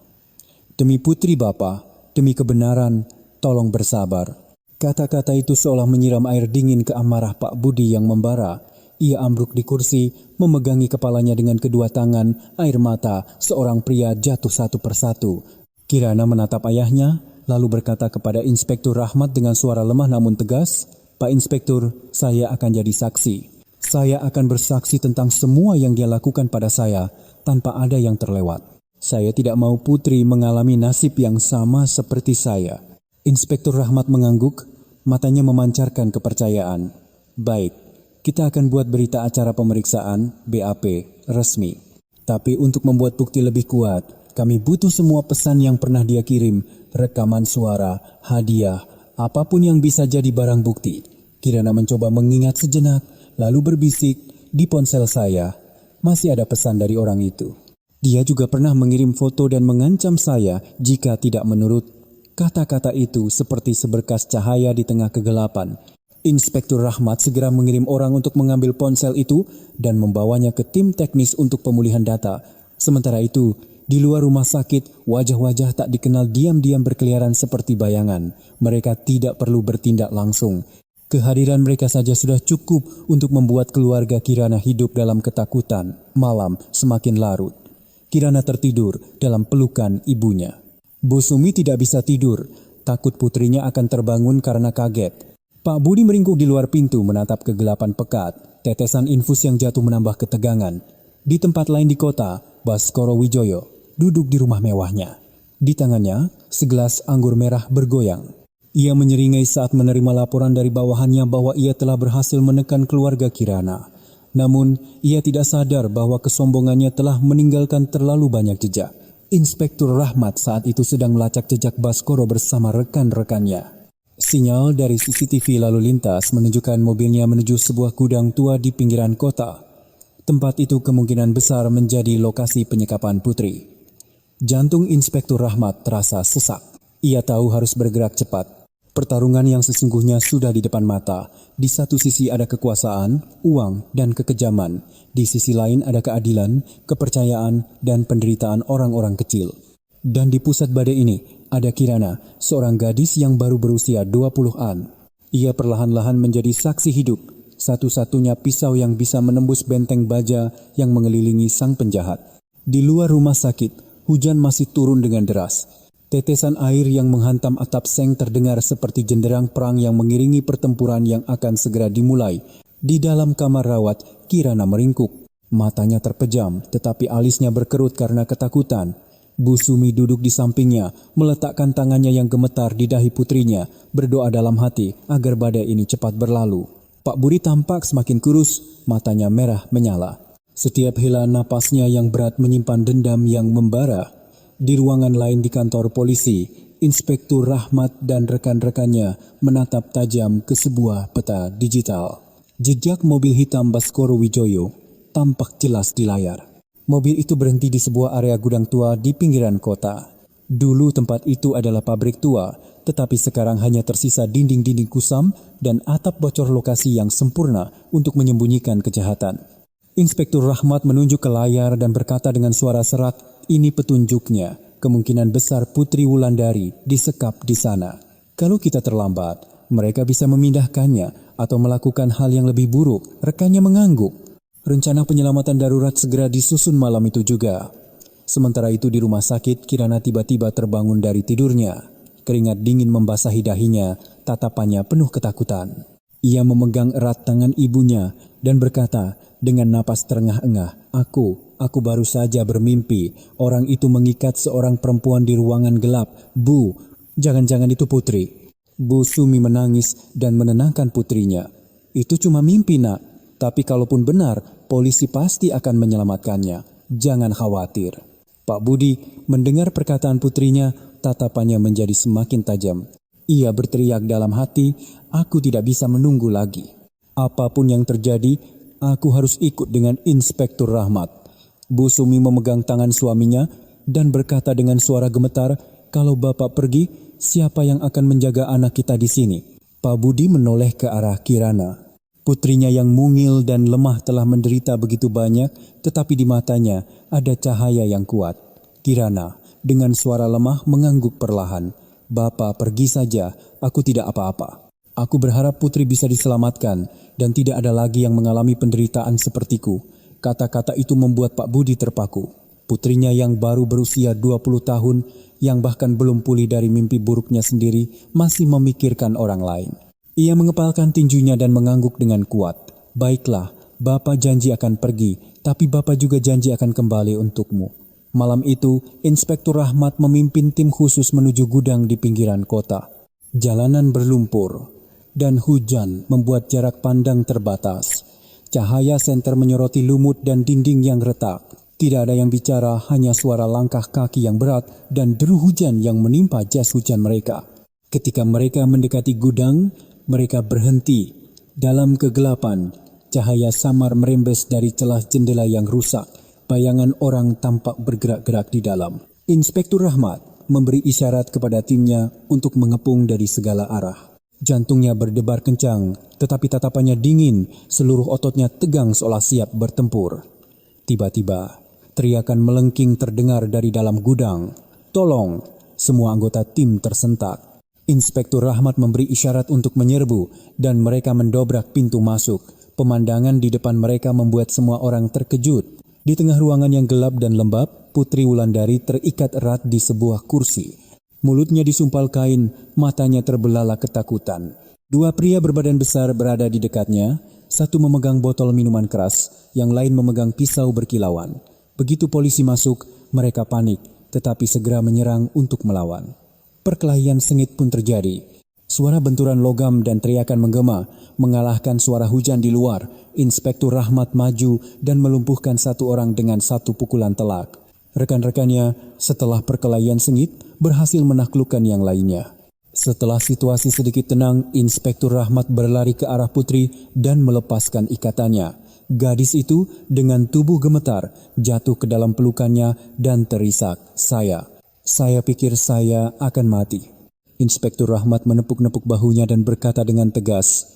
"Demi putri Bapak, demi kebenaran, tolong bersabar." Kata-kata itu seolah menyiram air dingin ke amarah Pak Budi yang membara. Ia ambruk di kursi, memegangi kepalanya dengan kedua tangan, air mata seorang pria jatuh satu persatu. Kirana menatap ayahnya, lalu berkata kepada Inspektur Rahmat dengan suara lemah namun tegas, "Pak Inspektur, saya akan jadi saksi. Saya akan bersaksi tentang semua yang dia lakukan pada saya, tanpa ada yang terlewat. Saya tidak mau putri mengalami nasib yang sama seperti saya." Inspektur Rahmat mengangguk, matanya memancarkan kepercayaan. "Baik. Kita akan buat berita acara pemeriksaan BAP resmi. Tapi untuk membuat bukti lebih kuat, kami butuh semua pesan yang pernah dia kirim, rekaman suara, hadiah, apapun yang bisa jadi barang bukti." Kirana mencoba mengingat sejenak, lalu berbisik, "Di ponsel saya masih ada pesan dari orang itu. Dia juga pernah mengirim foto dan mengancam saya jika tidak menurut." Kata-kata itu seperti seberkas cahaya di tengah kegelapan. Inspektur Rahmat segera mengirim orang untuk mengambil ponsel itu dan membawanya ke tim teknis untuk pemulihan data. Sementara itu, di luar rumah sakit, wajah-wajah tak dikenal diam-diam berkeliaran seperti bayangan. Mereka tidak perlu bertindak langsung. Kehadiran mereka saja sudah cukup untuk membuat keluarga Kirana hidup dalam ketakutan. Malam semakin larut. Kirana tertidur dalam pelukan ibunya. Bu Sumi tidak bisa tidur, takut putrinya akan terbangun karena kaget. Pak Budi meringkuk di luar pintu menatap kegelapan pekat. Tetesan infus yang jatuh menambah ketegangan. Di tempat lain di kota, Baskoro Wijoyo duduk di rumah mewahnya. Di tangannya, segelas anggur merah bergoyang. Ia menyeringai saat menerima laporan dari bawahannya bahwa ia telah berhasil menekan keluarga Kirana. Namun, ia tidak sadar bahwa kesombongannya telah meninggalkan terlalu banyak jejak. Inspektur Rahmat saat itu sedang melacak jejak Baskoro bersama rekan-rekannya. Sinyal dari CCTV lalu lintas menunjukkan mobilnya menuju sebuah gudang tua di pinggiran kota. Tempat itu kemungkinan besar menjadi lokasi penyekapan Putri. Jantung Inspektur Rahmat terasa sesak. Ia tahu harus bergerak cepat. Pertarungan yang sesungguhnya sudah di depan mata. Di satu sisi ada kekuasaan, uang, dan kekejaman. Di sisi lain ada keadilan, kepercayaan, dan penderitaan orang-orang kecil. Dan di pusat badai ini ada Kirana, seorang gadis yang baru berusia 20-an. Ia perlahan-lahan menjadi saksi hidup, satu-satunya pisau yang bisa menembus benteng baja yang mengelilingi sang penjahat. Di luar rumah sakit, hujan masih turun dengan deras. Tetesan air yang menghantam atap seng terdengar seperti jenderang perang yang mengiringi pertempuran yang akan segera dimulai. Di dalam kamar rawat, Kirana meringkuk. Matanya terpejam, tetapi alisnya berkerut karena ketakutan. Bu Sumi duduk di sampingnya, meletakkan tangannya yang gemetar di dahi putrinya, berdoa dalam hati agar badai ini cepat berlalu. Pak Budi tampak semakin kurus, matanya merah menyala. Setiap hela napasnya yang berat menyimpan dendam yang membara. Di ruangan lain di kantor polisi, Inspektur Rahmat dan rekan-rekannya menatap tajam ke sebuah peta digital. Jejak mobil hitam Baskoro Wijoyo tampak jelas di layar. Mobil itu berhenti di sebuah area gudang tua di pinggiran kota. Dulu tempat itu adalah pabrik tua, tetapi sekarang hanya tersisa dinding-dinding kusam dan atap bocor lokasi yang sempurna untuk menyembunyikan kejahatan. Inspektur Rahmat menunjuk ke layar dan berkata dengan suara serak, ini petunjuknya, kemungkinan besar Putri Wulandari disekap di sana. Kalau kita terlambat, mereka bisa memindahkannya atau melakukan hal yang lebih buruk. Rekannya mengangguk. Rencana penyelamatan darurat segera disusun malam itu juga. Sementara itu di rumah sakit, Kirana tiba-tiba terbangun dari tidurnya. Keringat dingin membasahi dahinya, tatapannya penuh ketakutan. Ia memegang erat tangan ibunya dan berkata dengan napas terengah-engah, Aku baru saja bermimpi. Orang itu mengikat seorang perempuan di ruangan gelap. Bu, jangan-jangan itu Putri. Bu Sumi menangis dan menenangkan putrinya. Itu cuma mimpi, nak. Tapi kalaupun benar, polisi pasti akan menyelamatkannya. Jangan khawatir. Pak Budi mendengar perkataan putrinya, tatapannya menjadi semakin tajam. Ia berteriak dalam hati, aku tidak bisa menunggu lagi. Apapun yang terjadi, aku harus ikut dengan Inspektur Rahmat. Bu Sumi memegang tangan suaminya dan berkata dengan suara gemetar, kalau bapak pergi, siapa yang akan menjaga anak kita di sini? Pak Budi menoleh ke arah Kirana. Putrinya yang mungil dan lemah telah menderita begitu banyak, tetapi di matanya ada cahaya yang kuat. Kirana dengan suara lemah mengangguk perlahan. Bapak pergi saja, aku tidak apa-apa. Aku berharap Putri bisa diselamatkan dan tidak ada lagi yang mengalami penderitaan sepertiku. Kata-kata itu membuat Pak Budi terpaku. Putrinya yang baru berusia 20 tahun, yang bahkan belum pulih dari mimpi buruknya sendiri, masih memikirkan orang lain. Ia mengepalkan tinjunya dan mengangguk dengan kuat. Baiklah, Bapak janji akan pergi, tapi Bapak juga janji akan kembali untukmu. Malam itu, Inspektur Rahmat memimpin tim khusus menuju gudang di pinggiran kota. Jalanan berlumpur dan hujan membuat jarak pandang terbatas. Cahaya senter menyoroti lumut dan dinding yang retak. Tidak ada yang bicara, hanya suara langkah kaki yang berat dan deru hujan yang menimpa jas hujan mereka. Ketika mereka mendekati gudang, mereka berhenti. Dalam kegelapan, cahaya samar merembes dari celah jendela yang rusak. Bayangan orang tampak bergerak-gerak di dalam. Inspektur Rahmat memberi isyarat kepada timnya untuk mengepung dari segala arah. Jantungnya berdebar kencang, tetapi tatapannya dingin, seluruh ototnya tegang seolah siap bertempur. Tiba-tiba, teriakan melengking terdengar dari dalam gudang. Tolong! Semua anggota tim tersentak. Inspektur Rahmat memberi isyarat untuk menyerbu dan mereka mendobrak pintu masuk. Pemandangan di depan mereka membuat semua orang terkejut. Di tengah ruangan yang gelap dan lembab, Putri Wulandari terikat erat di sebuah kursi. Mulutnya disumpal kain, matanya terbelalak ketakutan. Dua pria berbadan besar berada di dekatnya, satu memegang botol minuman keras, yang lain memegang pisau berkilauan. Begitu polisi masuk, mereka panik, tetapi segera menyerang untuk melawan. Perkelahian sengit pun terjadi. Suara benturan logam dan teriakan menggema mengalahkan suara hujan di luar. Inspektur Rahmat maju dan melumpuhkan satu orang dengan satu pukulan telak. Rekan-rekannya setelah perkelahian sengit berhasil menaklukkan yang lainnya. Setelah situasi sedikit tenang, Inspektur Rahmat berlari ke arah Putri dan melepaskan ikatannya. Gadis itu dengan tubuh gemetar jatuh ke dalam pelukannya dan terisak, Saya pikir saya akan mati." Inspektur Rahmat menepuk-nepuk bahunya dan berkata dengan tegas,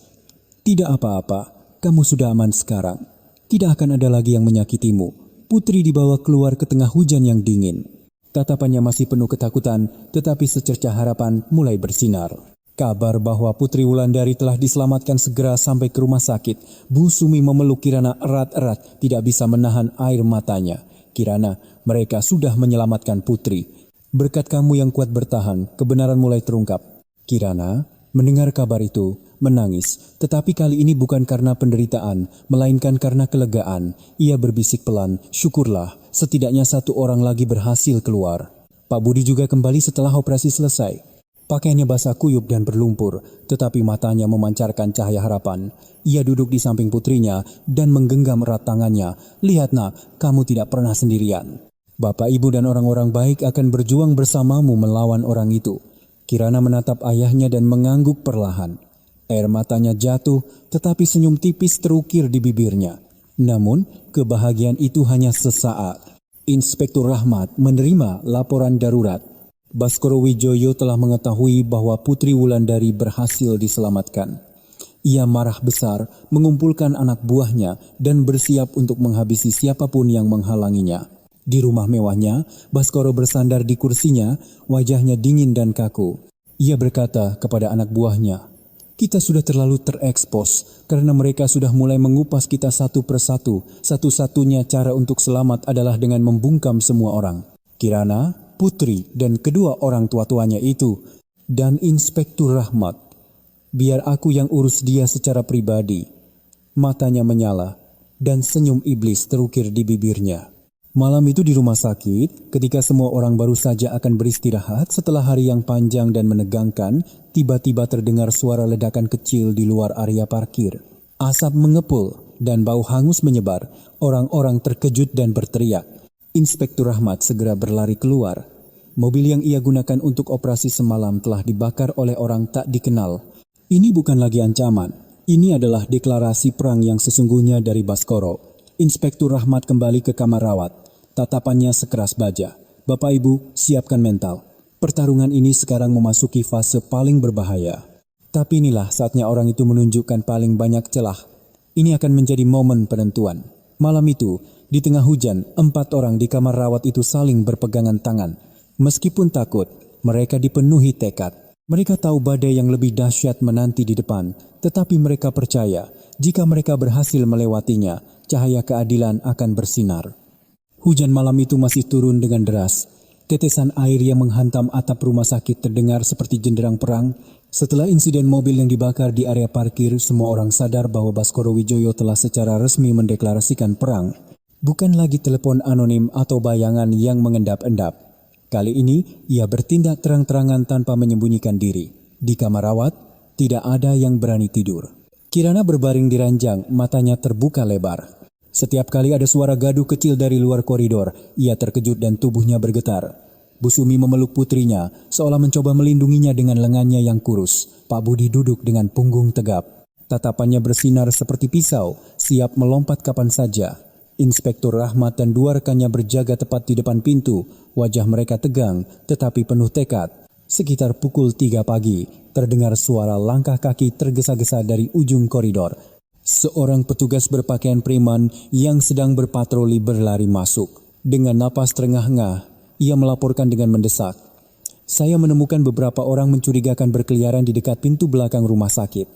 "Tidak apa-apa, kamu sudah aman sekarang. Tidak akan ada lagi yang menyakitimu." Putri dibawa keluar ke tengah hujan yang dingin. Tatapannya masih penuh ketakutan, tetapi secercah harapan mulai bersinar. Kabar bahwa Putri Wulandari telah diselamatkan segera sampai ke rumah sakit. Bu Sumi memeluk Kirana erat-erat, tidak bisa menahan air matanya. "Kirana, mereka sudah menyelamatkan Putri. Berkat kamu yang kuat bertahan, kebenaran mulai terungkap." Kirana mendengar kabar itu, menangis, tetapi kali ini bukan karena penderitaan, melainkan karena kelegaan. Ia berbisik pelan, "Syukurlah, setidaknya satu orang lagi berhasil keluar." Pak Budi juga kembali setelah operasi selesai. Pakaiannya basah kuyup dan berlumpur, tetapi matanya memancarkan cahaya harapan. Ia duduk di samping putrinya dan menggenggam erat tangannya. "Lihat nak, kamu tidak pernah sendirian. Bapak, ibu dan orang-orang baik akan berjuang bersamamu melawan orang itu." Kirana menatap ayahnya dan mengangguk perlahan. Air matanya jatuh, tetapi senyum tipis terukir di bibirnya. Namun, kebahagiaan itu hanya sesaat. Inspektur Rahmat menerima laporan darurat. Baskoro Wijoyo telah mengetahui bahwa Putri Wulandari berhasil diselamatkan. Ia marah besar, mengumpulkan anak buahnya, dan bersiap untuk menghabisi siapapun yang menghalanginya. Di rumah mewahnya, Baskoro bersandar di kursinya, wajahnya dingin dan kaku. Ia berkata kepada anak buahnya, "Kita sudah terlalu terekspos karena mereka sudah mulai mengupas kita satu persatu. Satu-satunya cara untuk selamat adalah dengan membungkam semua orang. Kirana, Putri, dan kedua orang tua-tuanya itu, dan Inspektur Rahmat. Biar aku yang urus dia secara pribadi." Matanya menyala, dan senyum iblis terukir di bibirnya. Malam itu di rumah sakit, ketika semua orang baru saja akan beristirahat setelah hari yang panjang dan menegangkan, tiba-tiba terdengar suara ledakan kecil di luar area parkir. Asap mengepul dan bau hangus menyebar. Orang-orang terkejut dan berteriak. Inspektur Rahmat segera berlari keluar. Mobil yang ia gunakan untuk operasi semalam telah dibakar oleh orang tak dikenal. Ini bukan lagi ancaman. Ini adalah deklarasi perang yang sesungguhnya dari Baskoro. Inspektur Rahmat kembali ke kamar rawat. Tatapannya sekeras baja. "Bapak Ibu, siapkan mental. Pertarungan ini sekarang memasuki fase paling berbahaya." Tapi inilah saatnya orang itu menunjukkan paling banyak celah. Ini akan menjadi momen penentuan. Malam itu, di tengah hujan, 4 orang di kamar rawat itu saling berpegangan tangan. Meskipun takut, mereka dipenuhi tekad. Mereka tahu badai yang lebih dahsyat menanti di depan, tetapi mereka percaya jika mereka berhasil melewatinya, cahaya keadilan akan bersinar. Hujan malam itu masih turun dengan deras. Tetesan air yang menghantam atap rumah sakit terdengar seperti genderang perang. Setelah insiden mobil yang dibakar di area parkir, semua orang sadar bahwa Baskoro Wijoyo telah secara resmi mendeklarasikan perang. Bukan lagi telepon anonim atau bayangan yang mengendap-endap. Kali ini, ia bertindak terang-terangan tanpa menyembunyikan diri. Di kamar rawat, tidak ada yang berani tidur. Kirana berbaring di ranjang, matanya terbuka lebar. Setiap kali ada suara gaduh kecil dari luar koridor, ia terkejut dan tubuhnya bergetar. Bu Sumi memeluk putrinya, seolah mencoba melindunginya dengan lengannya yang kurus. Pak Budi duduk dengan punggung tegap. Tatapannya bersinar seperti pisau, siap melompat kapan saja. Inspektur Rahmat dan 2 rekannya berjaga tepat di depan pintu. Wajah mereka tegang, tetapi penuh tekad. Sekitar pukul 3 pagi, terdengar suara langkah kaki tergesa-gesa dari ujung koridor. Seorang petugas berpakaian preman yang sedang berpatroli berlari masuk. Dengan napas terengah-engah, ia melaporkan dengan mendesak, "Saya menemukan beberapa orang mencurigakan berkeliaran di dekat pintu belakang rumah sakit.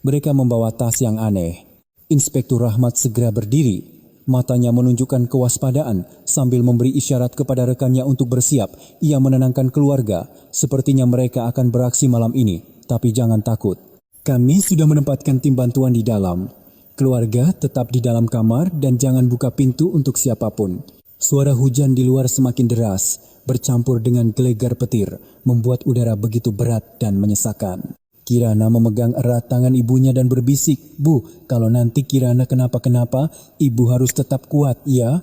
Mereka membawa tas yang aneh." Inspektur Rahmat segera berdiri. Matanya menunjukkan kewaspadaan sambil memberi isyarat kepada rekannya untuk bersiap. Ia menenangkan keluarga. "Sepertinya mereka akan beraksi malam ini, tapi jangan takut. Kami sudah menempatkan tim bantuan di dalam. Keluarga tetap di dalam kamar dan jangan buka pintu untuk siapapun." Suara hujan di luar semakin deras, bercampur dengan gelegar petir, membuat udara begitu berat dan menyesakan. Kirana memegang erat tangan ibunya dan berbisik, "Bu, kalau nanti Kirana kenapa-kenapa, ibu harus tetap kuat, ya?"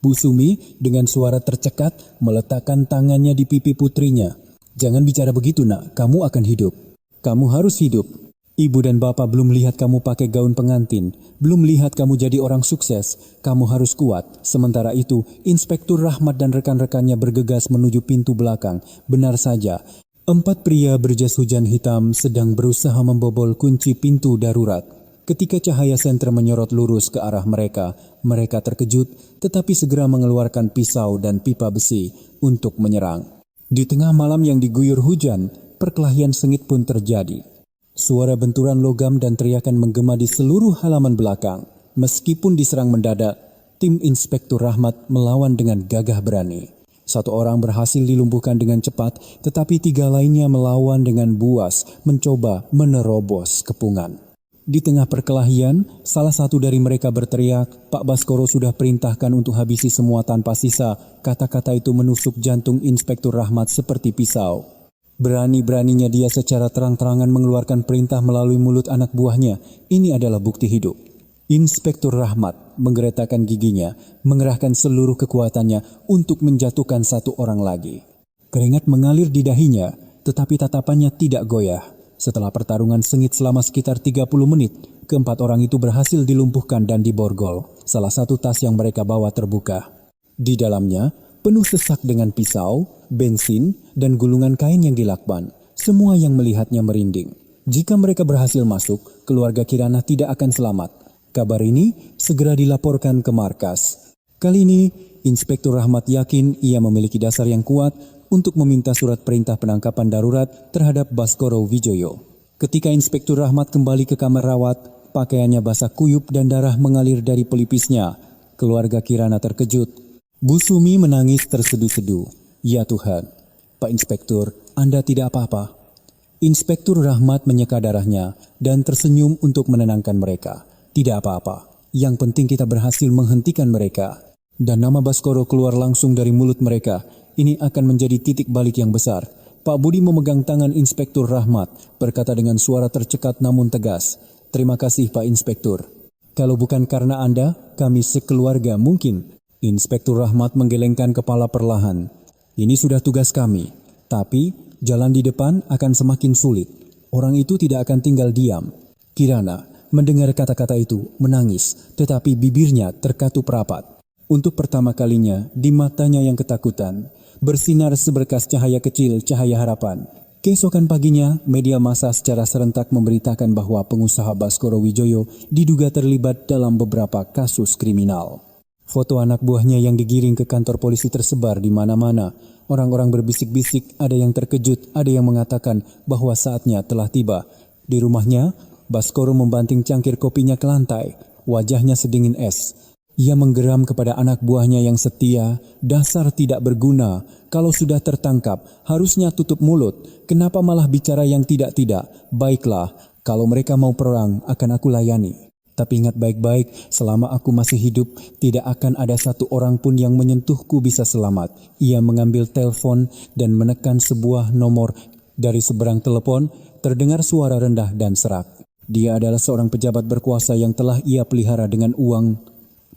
Bu Sumi dengan suara tercekat meletakkan tangannya di pipi putrinya. Jangan bicara begitu nak, kamu akan hidup. Kamu harus hidup. Ibu dan bapak belum lihat kamu pakai gaun pengantin, belum lihat kamu jadi orang sukses. Kamu harus kuat. Sementara itu, Inspektur Rahmat dan rekan-rekannya bergegas menuju pintu belakang. Benar saja, 4 pria berjas hujan hitam sedang berusaha membobol kunci pintu darurat. Ketika cahaya senter menyorot lurus ke arah mereka, mereka terkejut tetapi segera mengeluarkan pisau dan pipa besi untuk menyerang. Di tengah malam yang diguyur hujan, perkelahian sengit pun terjadi. Suara benturan logam dan teriakan menggema di seluruh halaman belakang. Meskipun diserang mendadak, tim Inspektur Rahmat melawan dengan gagah berani. 1 orang berhasil dilumpuhkan dengan cepat, tetapi 3 lainnya melawan dengan buas, mencoba menerobos kepungan. Di tengah perkelahian, salah satu dari mereka berteriak, "Pak Baskoro sudah perintahkan untuk habisi semua tanpa sisa." Kata-kata itu menusuk jantung Inspektur Rahmat seperti pisau. Berani-beraninya dia secara terang-terangan mengeluarkan perintah melalui mulut anak buahnya. Ini adalah bukti hidup. Inspektur Rahmat menggeretakkan giginya, mengerahkan seluruh kekuatannya untuk menjatuhkan 1 orang lagi. Keringat mengalir di dahinya, tetapi tatapannya tidak goyah. Setelah pertarungan sengit selama sekitar 30 menit, ke-4 orang itu berhasil dilumpuhkan dan diborgol. Salah satu tas yang mereka bawa terbuka. Di dalamnya, penuh sesak dengan pisau, bensin, dan gulungan kain yang dilakban. Semua yang melihatnya merinding. Jika mereka berhasil masuk, keluarga Kirana tidak akan selamat. Kabar ini segera dilaporkan ke markas. Kali ini, Inspektur Rahmat yakin ia memiliki dasar yang kuat untuk meminta surat perintah penangkapan darurat terhadap Baskoro Wijoyo. Ketika Inspektur Rahmat kembali ke kamar rawat, pakaiannya basah kuyup dan darah mengalir dari pelipisnya. Keluarga Kirana terkejut. Bu Sumi menangis terseduh-seduh. "Ya Tuhan, Pak Inspektur, Anda tidak apa-apa." Inspektur Rahmat menyeka darahnya dan tersenyum untuk menenangkan mereka. "Tidak apa-apa, yang penting kita berhasil menghentikan mereka." Dan nama Baskoro keluar langsung dari mulut mereka. Ini akan menjadi titik balik yang besar. Pak Budi memegang tangan Inspektur Rahmat, berkata dengan suara tercekat namun tegas, "Terima kasih Pak Inspektur. Kalau bukan karena Anda, kami sekeluarga mungkin." Inspektur Rahmat menggelengkan kepala perlahan. "Ini sudah tugas kami, tapi jalan di depan akan semakin sulit. Orang itu tidak akan tinggal diam." Kirana mendengar kata-kata itu menangis, tetapi bibirnya terkatup rapat. Untuk pertama kalinya di matanya yang ketakutan, bersinar seberkas cahaya kecil, cahaya harapan. Keesokan paginya, media massa secara serentak memberitakan bahwa pengusaha Baskoro Wijoyo diduga terlibat dalam beberapa kasus kriminal. Foto anak buahnya yang digiring ke kantor polisi tersebar di mana-mana. Orang-orang berbisik-bisik, ada yang terkejut, ada yang mengatakan bahwa saatnya telah tiba. Di rumahnya, Baskoro membanting cangkir kopinya ke lantai. Wajahnya sedingin es. Ia menggeram kepada anak buahnya yang setia, "Dasar tidak berguna. Kalau sudah tertangkap, harusnya tutup mulut. Kenapa malah bicara yang tidak-tidak? Baiklah, kalau mereka mau perang, akan aku layani. Tapi ingat baik-baik, selama aku masih hidup, tidak akan ada 1 orang pun yang menyentuhku bisa selamat." Ia mengambil telepon dan menekan sebuah nomor. Dari seberang telepon, terdengar suara rendah dan serak. Dia adalah seorang pejabat berkuasa yang telah ia pelihara dengan uang.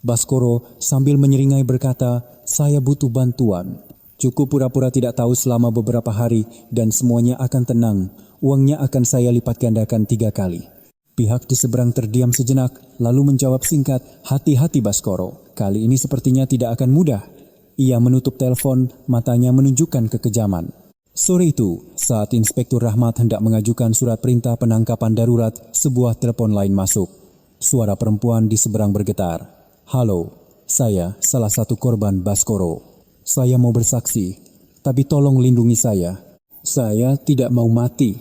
Baskoro sambil menyeringai berkata, "Saya butuh bantuan. Cukup pura-pura tidak tahu selama beberapa hari dan semuanya akan tenang. Uangnya akan saya lipat gandakan 3 kali. Pihak di seberang terdiam sejenak, lalu menjawab singkat, "Hati-hati Baskoro, kali ini sepertinya tidak akan mudah." Ia menutup telepon, matanya menunjukkan kekejaman. Sore itu, saat Inspektur Rahmat hendak mengajukan surat perintah penangkapan darurat, sebuah telepon lain masuk. Suara perempuan di seberang bergetar. "Halo, saya salah satu korban Baskoro. Saya mau bersaksi, tapi tolong lindungi saya. Saya tidak mau mati."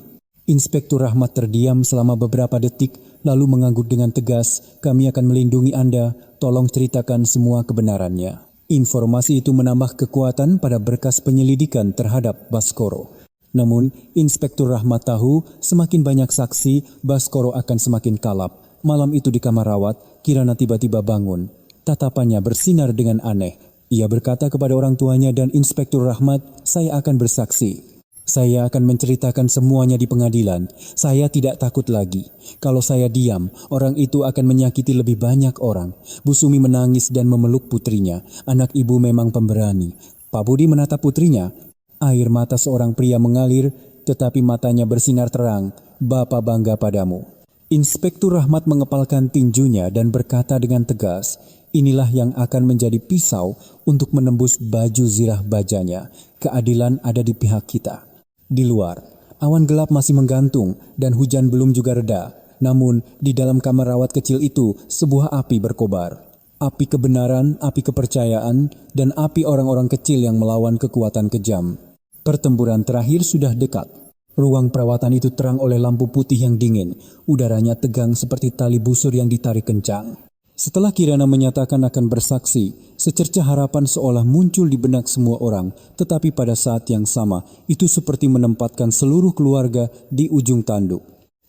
Inspektur Rahmat terdiam selama beberapa detik, lalu mengangguk dengan tegas, "Kami akan melindungi Anda, tolong ceritakan semua kebenarannya." Informasi itu menambah kekuatan pada berkas penyelidikan terhadap Baskoro. Namun, Inspektur Rahmat tahu semakin banyak saksi, Baskoro akan semakin kalap. Malam itu di kamar rawat, Kirana tiba-tiba bangun. Tatapannya bersinar dengan aneh. Ia berkata kepada orang tuanya dan Inspektur Rahmat, "Saya akan bersaksi." Saya akan menceritakan semuanya di pengadilan. Saya tidak takut lagi. Kalau saya diam, orang itu akan menyakiti lebih banyak orang. Bu Sumi menangis dan memeluk putrinya. Anak ibu memang pemberani. Pak Budi menatap putrinya. Air mata seorang pria mengalir, tetapi matanya bersinar terang. Bapak bangga padamu. Inspektur Rahmat mengepalkan tinjunya dan berkata dengan tegas, inilah yang akan menjadi pisau untuk menembus baju zirah bajanya. Keadilan ada di pihak kita. Di luar, awan gelap masih menggantung dan hujan belum juga reda. Namun, di dalam kamar rawat kecil itu, sebuah api berkobar. Api kebenaran, api kepercayaan, dan api orang-orang kecil yang melawan kekuatan kejam. Pertempuran terakhir sudah dekat. Ruang perawatan itu terang oleh lampu putih yang dingin. Udaranya tegang seperti tali busur yang ditarik kencang. Setelah Kirana menyatakan akan bersaksi, secercah harapan seolah muncul di benak semua orang, tetapi pada saat yang sama, itu seperti menempatkan seluruh keluarga di ujung tanduk.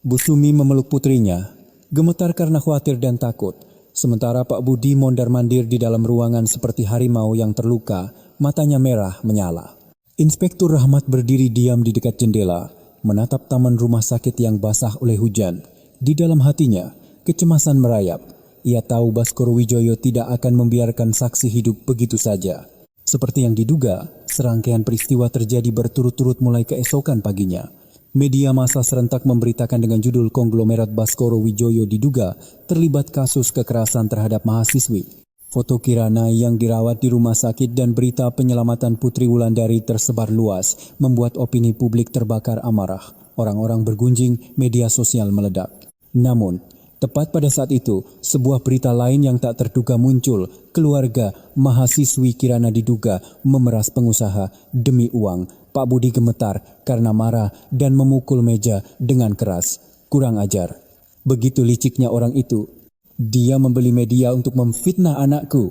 Bu Sumi memeluk putrinya, gemetar karena khawatir dan takut. Sementara Pak Budi mondar-mandir di dalam ruangan seperti harimau yang terluka, matanya merah menyala. Inspektur Rahmat berdiri diam di dekat jendela, menatap taman rumah sakit yang basah oleh hujan. Di dalam hatinya, kecemasan merayap. Ia tahu Baskoro Wijoyo tidak akan membiarkan saksi hidup begitu saja. Seperti yang diduga, serangkaian peristiwa terjadi berturut-turut mulai keesokan paginya. Media massa serentak memberitakan dengan judul konglomerat Baskoro Wijoyo diduga terlibat kasus kekerasan terhadap mahasiswi. Foto Kirana yang dirawat di rumah sakit dan berita penyelamatan Putri Wulandari tersebar luas membuat opini publik terbakar amarah. Orang-orang bergunjing, media sosial meledak. Namun, tepat pada saat itu, sebuah berita lain yang tak terduga muncul. Keluarga mahasiswi Kirana diduga memeras pengusaha demi uang. Pak Budi gemetar karena marah dan memukul meja dengan keras. Kurang ajar. Begitu liciknya orang itu. Dia membeli media untuk memfitnah anakku.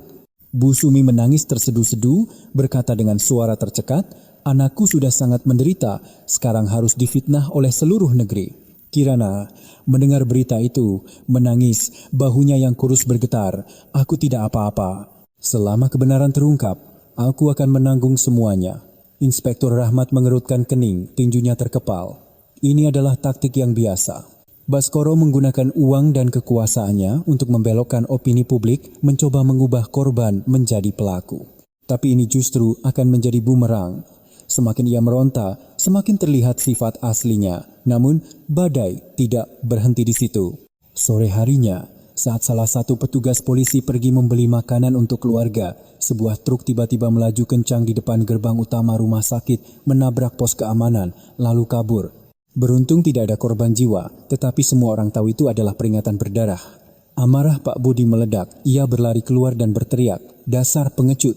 Bu Sumi menangis terseduh-seduh, berkata dengan suara tercekat, anakku sudah sangat menderita, sekarang harus difitnah oleh seluruh negeri. Kirana mendengar berita itu, menangis, bahunya yang kurus bergetar. Aku tidak apa-apa. Selama kebenaran terungkap, aku akan menanggung semuanya. Inspektur Rahmat mengerutkan kening, tinjunya terkepal. Ini adalah taktik yang biasa. Baskoro menggunakan uang dan kekuasaannya untuk membelokkan opini publik, mencoba mengubah korban menjadi pelaku. Tapi ini justru akan menjadi bumerang. Semakin ia meronta, semakin terlihat sifat aslinya. Namun, badai tidak berhenti di situ. Sore harinya, saat salah satu petugas polisi pergi membeli makanan untuk keluarga, sebuah truk tiba-tiba melaju kencang di depan gerbang utama rumah sakit, menabrak pos keamanan, lalu kabur. Beruntung tidak ada korban jiwa, tetapi semua orang tahu itu adalah peringatan berdarah. Amarah Pak Budi meledak, ia berlari keluar dan berteriak, dasar pengecut.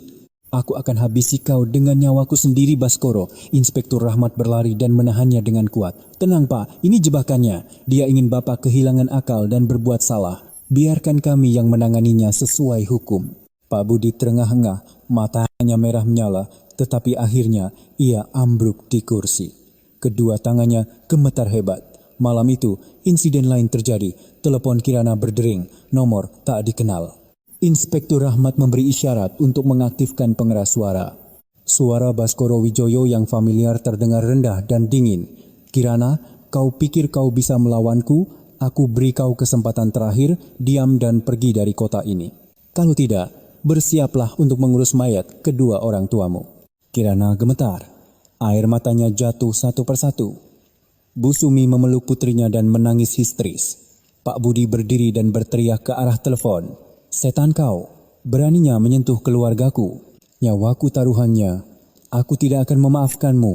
Aku akan habisi kau dengan nyawaku sendiri, Baskoro. Inspektur Rahmat berlari dan menahannya dengan kuat. Tenang Pak, ini jebakannya. Dia ingin Bapak kehilangan akal dan berbuat salah. Biarkan kami yang menanganinya sesuai hukum. Pak Budi terengah-engah, matanya merah menyala, tetapi akhirnya ia ambruk di kursi. Kedua tangannya gemetar hebat. Malam itu, insiden lain terjadi. Telepon Kirana berdering, nomor tak dikenal. Inspektur Rahmat memberi isyarat untuk mengaktifkan pengeras suara. Suara Baskoro Wijoyo yang familiar terdengar rendah dan dingin. Kirana, kau pikir kau bisa melawanku? Aku beri kau kesempatan terakhir, diam dan pergi dari kota ini. Kalau tidak, bersiaplah untuk mengurus mayat kedua orang tuamu. Kirana gemetar. Air matanya jatuh satu persatu. Bu Sumi memeluk putrinya dan menangis histeris. Pak Budi berdiri dan berteriak ke arah telepon. Setan kau, beraninya menyentuh keluargaku. Nyawaku taruhannya. Aku tidak akan memaafkanmu.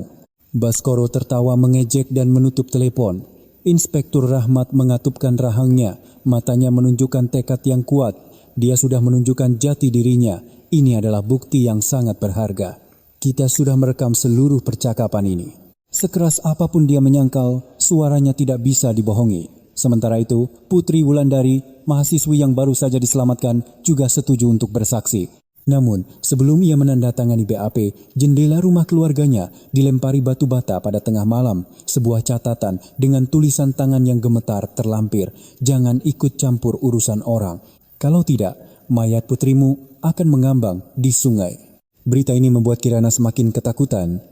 Baskoro tertawa mengejek dan menutup telepon. Inspektur Rahmat mengatupkan rahangnya. Matanya menunjukkan tekad yang kuat. Dia sudah menunjukkan jati dirinya. Ini adalah bukti yang sangat berharga. Kita sudah merekam seluruh percakapan ini. Sekeras apapun dia menyangkal, suaranya tidak bisa dibohongi. Sementara itu, Putri Wulandari, mahasiswi yang baru saja diselamatkan, juga setuju untuk bersaksi. Namun, sebelum ia menandatangani BAP, jendela rumah keluarganya dilempari batu bata pada tengah malam. Sebuah catatan dengan tulisan tangan yang gemetar terlampir, jangan ikut campur urusan orang. Kalau tidak, mayat putrimu akan mengambang di sungai. Berita ini membuat Kirana semakin ketakutan.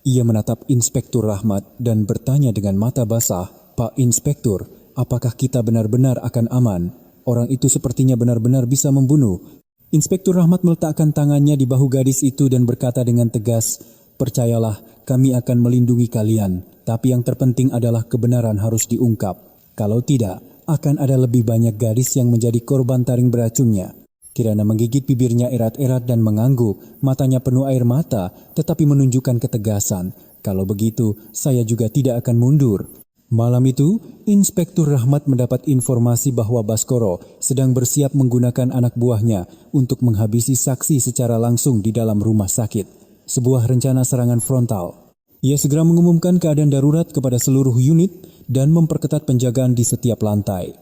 Ia menatap Inspektur Rahmat dan bertanya dengan mata basah, "Pak Inspektur, apakah kita benar-benar akan aman? Orang itu sepertinya benar-benar bisa membunuh." Inspektur Rahmat meletakkan tangannya di bahu gadis itu dan berkata dengan tegas, "Percayalah, kami akan melindungi kalian. Tapi yang terpenting adalah kebenaran harus diungkap. Kalau tidak, akan ada lebih banyak gadis yang menjadi korban taring beracunnya." Kirana menggigit bibirnya erat-erat dan mengangguk, matanya penuh air mata, tetapi menunjukkan ketegasan. "Kalau begitu, saya juga tidak akan mundur." Malam itu, Inspektur Rahmat mendapat informasi bahwa Baskoro sedang bersiap menggunakan anak buahnya untuk menghabisi saksi secara langsung di dalam rumah sakit. Sebuah rencana serangan frontal. Ia segera mengumumkan keadaan darurat kepada seluruh unit dan memperketat penjagaan di setiap lantai.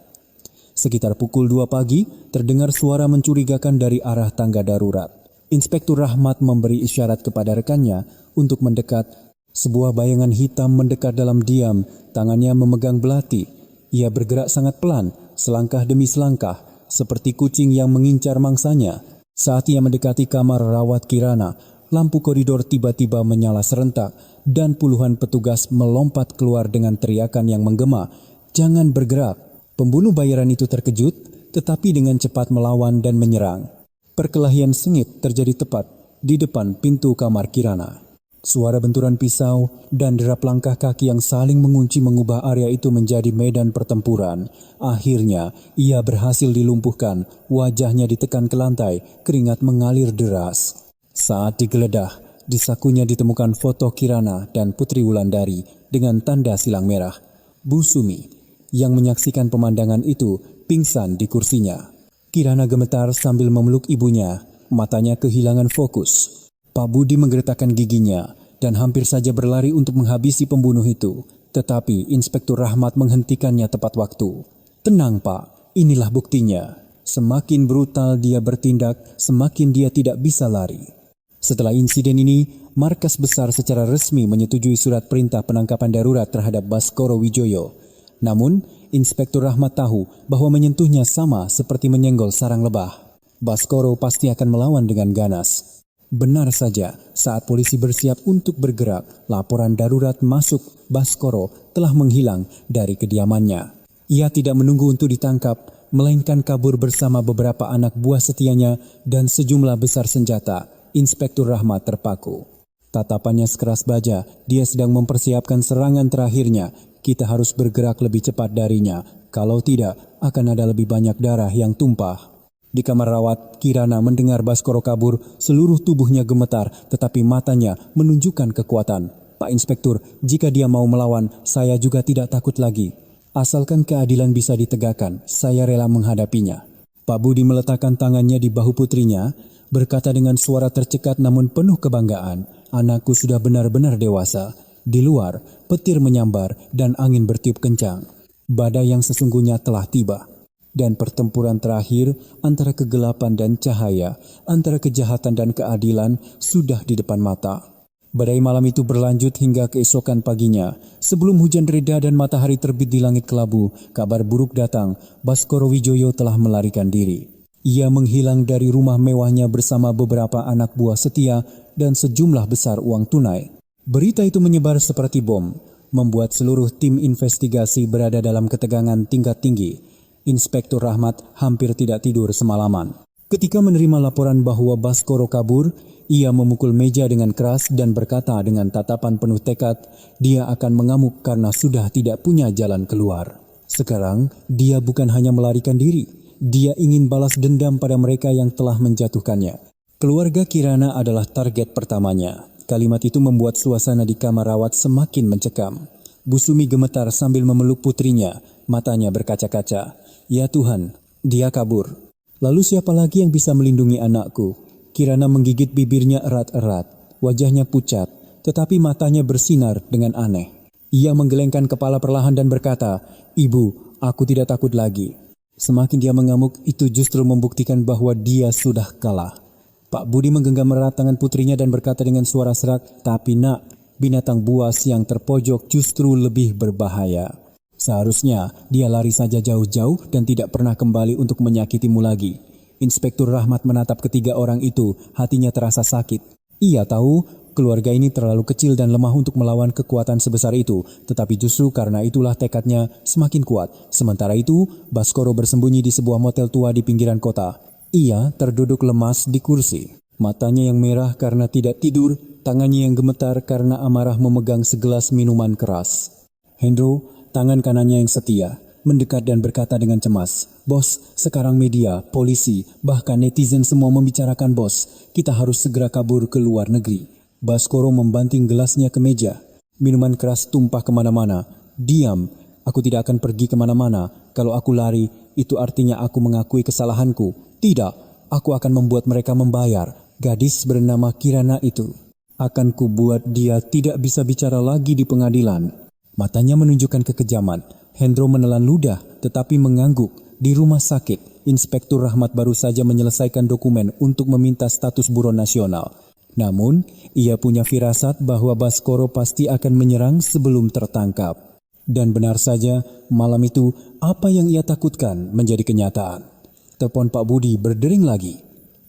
Sekitar pukul 2 pagi, terdengar suara mencurigakan dari arah tangga darurat. Inspektur Rahmat memberi isyarat kepada rekannya untuk mendekat. Sebuah bayangan hitam mendekat dalam diam, tangannya memegang belati. Ia bergerak sangat pelan, selangkah demi selangkah, seperti kucing yang mengincar mangsanya. Saat ia mendekati kamar rawat Kirana, lampu koridor tiba-tiba menyala serentak dan puluhan petugas melompat keluar dengan teriakan yang menggema, "Jangan bergerak!" Pembunuh bayaran itu terkejut, tetapi dengan cepat melawan dan menyerang. Perkelahian sengit terjadi tepat di depan pintu kamar Kirana. Suara benturan pisau dan derap langkah kaki yang saling mengunci mengubah area itu menjadi medan pertempuran. Akhirnya, ia berhasil dilumpuhkan, wajahnya ditekan ke lantai, keringat mengalir deras. Saat digeledah, di sakunya ditemukan foto Kirana dan Putri Wulandari dengan tanda silang merah. Bu Sumi yang menyaksikan pemandangan itu pingsan di kursinya. Kirana gemetar sambil memeluk ibunya, matanya kehilangan fokus. Pak Budi menggeretakkan giginya dan hampir saja berlari untuk menghabisi pembunuh itu. Tetapi Inspektur Rahmat menghentikannya tepat waktu. "Tenang Pak, inilah buktinya. Semakin brutal dia bertindak, semakin dia tidak bisa lari." Setelah insiden ini, Markas Besar secara resmi menyetujui surat perintah penangkapan darurat terhadap Baskoro Wijoyo. Namun, Inspektur Rahmat tahu bahwa menyentuhnya sama seperti menyenggol sarang lebah. Baskoro pasti akan melawan dengan ganas. Benar saja, saat polisi bersiap untuk bergerak, laporan darurat masuk Baskoro telah menghilang dari kediamannya. Ia tidak menunggu untuk ditangkap, melainkan kabur bersama beberapa anak buah setianya dan sejumlah besar senjata. Inspektur Rahmat terpaku. Tatapannya sekeras baja, dia sedang mempersiapkan serangan terakhirnya. Kita harus bergerak lebih cepat darinya. Kalau tidak, akan ada lebih banyak darah yang tumpah. Di kamar rawat, Kirana mendengar Baskoro kabur, seluruh tubuhnya gemetar, tetapi matanya menunjukkan kekuatan. "Pak Inspektur, jika dia mau melawan, saya juga tidak takut lagi. Asalkan keadilan bisa ditegakkan, saya rela menghadapinya." Pak Budi meletakkan tangannya di bahu putrinya, berkata dengan suara tercekat namun penuh kebanggaan, "Anakku sudah benar-benar dewasa." Di luar, petir menyambar dan angin bertiup kencang. Badai yang sesungguhnya telah tiba. Dan pertempuran terakhir antara kegelapan dan cahaya, antara kejahatan dan keadilan sudah di depan mata. Badai malam itu berlanjut hingga keesokan paginya. Sebelum hujan reda dan matahari terbit di langit kelabu, kabar buruk datang. Baskoro Wijoyo telah melarikan diri. Ia menghilang dari rumah mewahnya bersama beberapa anak buah setia dan sejumlah besar uang tunai. Berita itu menyebar seperti bom, membuat seluruh tim investigasi berada dalam ketegangan tingkat tinggi. Inspektur Rahmat hampir tidak tidur semalaman. Ketika menerima laporan bahwa Baskoro kabur, ia memukul meja dengan keras dan berkata dengan tatapan penuh tekad, dia akan mengamuk karena sudah tidak punya jalan keluar. Sekarang, dia bukan hanya melarikan diri, dia ingin balas dendam pada mereka yang telah menjatuhkannya. Keluarga Kirana adalah target pertamanya. Kalimat itu membuat suasana di kamar rawat semakin mencekam. Bu Sumi gemetar sambil memeluk putrinya, matanya berkaca-kaca. "Ya Tuhan, dia kabur. Lalu siapa lagi yang bisa melindungi anakku?" Kirana menggigit bibirnya erat-erat, wajahnya pucat, tetapi matanya bersinar dengan aneh. Ia menggelengkan kepala perlahan dan berkata, "Ibu, aku tidak takut lagi." Semakin dia mengamuk, itu justru membuktikan bahwa dia sudah kalah. Pak Budi menggenggam erat tangan putrinya dan berkata dengan suara serak, "Tapi nak, binatang buas yang terpojok justru lebih berbahaya. Seharusnya dia lari saja jauh-jauh dan tidak pernah kembali untuk menyakitimu lagi." Inspektur Rahmat menatap ketiga orang itu, hatinya terasa sakit. Ia tahu Keluarga ini terlalu kecil dan lemah untuk melawan kekuatan sebesar itu, tetapi justru karena itulah tekadnya semakin kuat. Sementara itu, Baskoro bersembunyi di sebuah motel tua di pinggiran kota. Ia terduduk lemas di kursi. Matanya yang merah karena tidak tidur, tangannya yang gemetar karena amarah memegang segelas minuman keras. Hendro, tangan kanannya yang setia, mendekat dan berkata dengan cemas, "Bos, sekarang media, polisi, bahkan netizen semua membicarakan bos. Kita harus segera kabur ke luar negeri." Baskoro membanting gelasnya ke meja. Minuman keras tumpah kemana-mana. "Diam, aku tidak akan pergi kemana-mana. Kalau aku lari, itu artinya aku mengakui kesalahanku. Tidak, aku akan membuat mereka membayar. Gadis bernama Kirana itu. Akan kubuat dia tidak bisa bicara lagi di pengadilan." Matanya menunjukkan kekejaman. Hendro menelan ludah tetapi mengangguk. Di rumah sakit, Inspektur Rahmat baru saja menyelesaikan dokumen untuk meminta status buron nasional. Namun, ia punya firasat bahwa Baskoro pasti akan menyerang sebelum tertangkap. Dan benar saja, malam itu apa yang ia takutkan menjadi kenyataan. Telepon Pak Budi berdering lagi.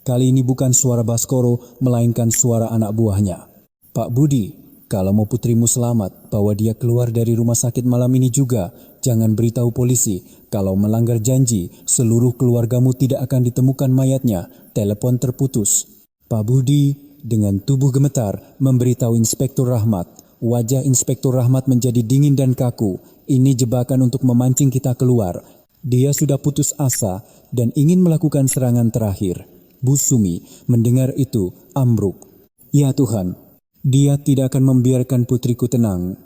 Kali ini bukan suara Baskoro, melainkan suara anak buahnya. "Pak Budi, kalau mau putrimu selamat, bawa dia keluar dari rumah sakit malam ini juga. Jangan beritahu polisi. Kalau melanggar janji, seluruh keluargamu tidak akan ditemukan mayatnya." Telepon terputus. Pak Budi dengan tubuh gemetar memberitahu Inspektur Rahmat. Wajah Inspektur Rahmat menjadi dingin dan kaku. Ini jebakan untuk memancing kita keluar. Dia sudah putus asa dan ingin melakukan serangan terakhir. Bu Sumi mendengar itu ambruk. "Ya Tuhan, dia tidak akan membiarkan putriku tenang."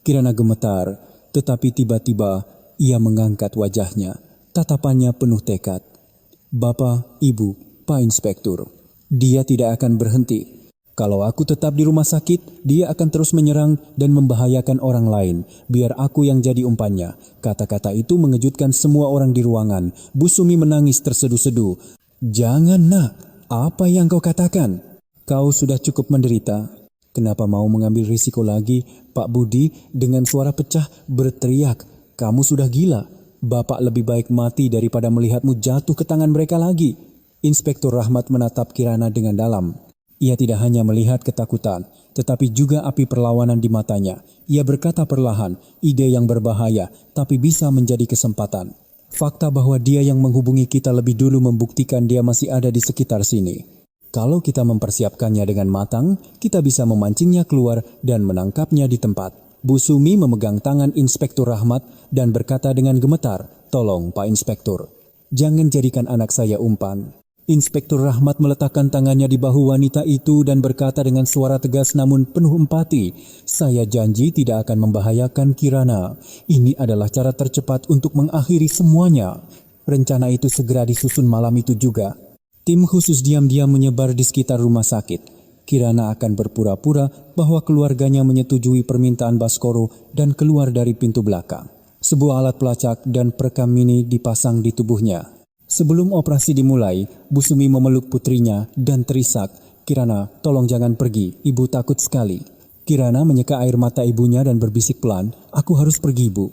Kirana gemetar, tetapi tiba-tiba ia mengangkat wajahnya. Tatapannya penuh tekad. "Bapak, Ibu, Pak Inspektur, dia tidak akan berhenti. Kalau aku tetap di rumah sakit, dia akan terus menyerang dan membahayakan orang lain. Biar aku yang jadi umpannya." Kata-kata itu mengejutkan semua orang di ruangan. Bu Sumi menangis terseduh-seduh. "Jangan nak, apa yang kau katakan? Kau sudah cukup menderita. Kenapa mau mengambil risiko lagi?" Pak Budi dengan suara pecah berteriak, "Kamu sudah gila. Bapak lebih baik mati daripada melihatmu jatuh ke tangan mereka lagi." Inspektur Rahmat menatap Kirana dengan dalam. Ia tidak hanya melihat ketakutan, tetapi juga api perlawanan di matanya. Ia berkata perlahan, ide yang berbahaya, tapi bisa menjadi kesempatan. Fakta bahwa dia yang menghubungi kita lebih dulu membuktikan dia masih ada di sekitar sini. Kalau kita mempersiapkannya dengan matang, kita bisa memancingnya keluar dan menangkapnya di tempat. Bu Sumi memegang tangan Inspektur Rahmat dan berkata dengan gemetar, "Tolong Pak Inspektur, jangan jadikan anak saya umpan." Inspektur Rahmat meletakkan tangannya di bahu wanita itu dan berkata dengan suara tegas namun penuh empati, "Saya janji tidak akan membahayakan Kirana. Ini adalah cara tercepat untuk mengakhiri semuanya." Rencana itu segera disusun malam itu juga. Tim khusus diam-diam menyebar di sekitar rumah sakit. Kirana akan berpura-pura bahwa keluarganya menyetujui permintaan Baskoro dan keluar dari pintu belakang. Sebuah alat pelacak dan perekam mini dipasang di tubuhnya. Sebelum operasi dimulai, Bu Sumi memeluk putrinya dan terisak, "Kirana, tolong jangan pergi, ibu takut sekali." Kirana menyeka air mata ibunya dan berbisik pelan, "Aku harus pergi, Bu.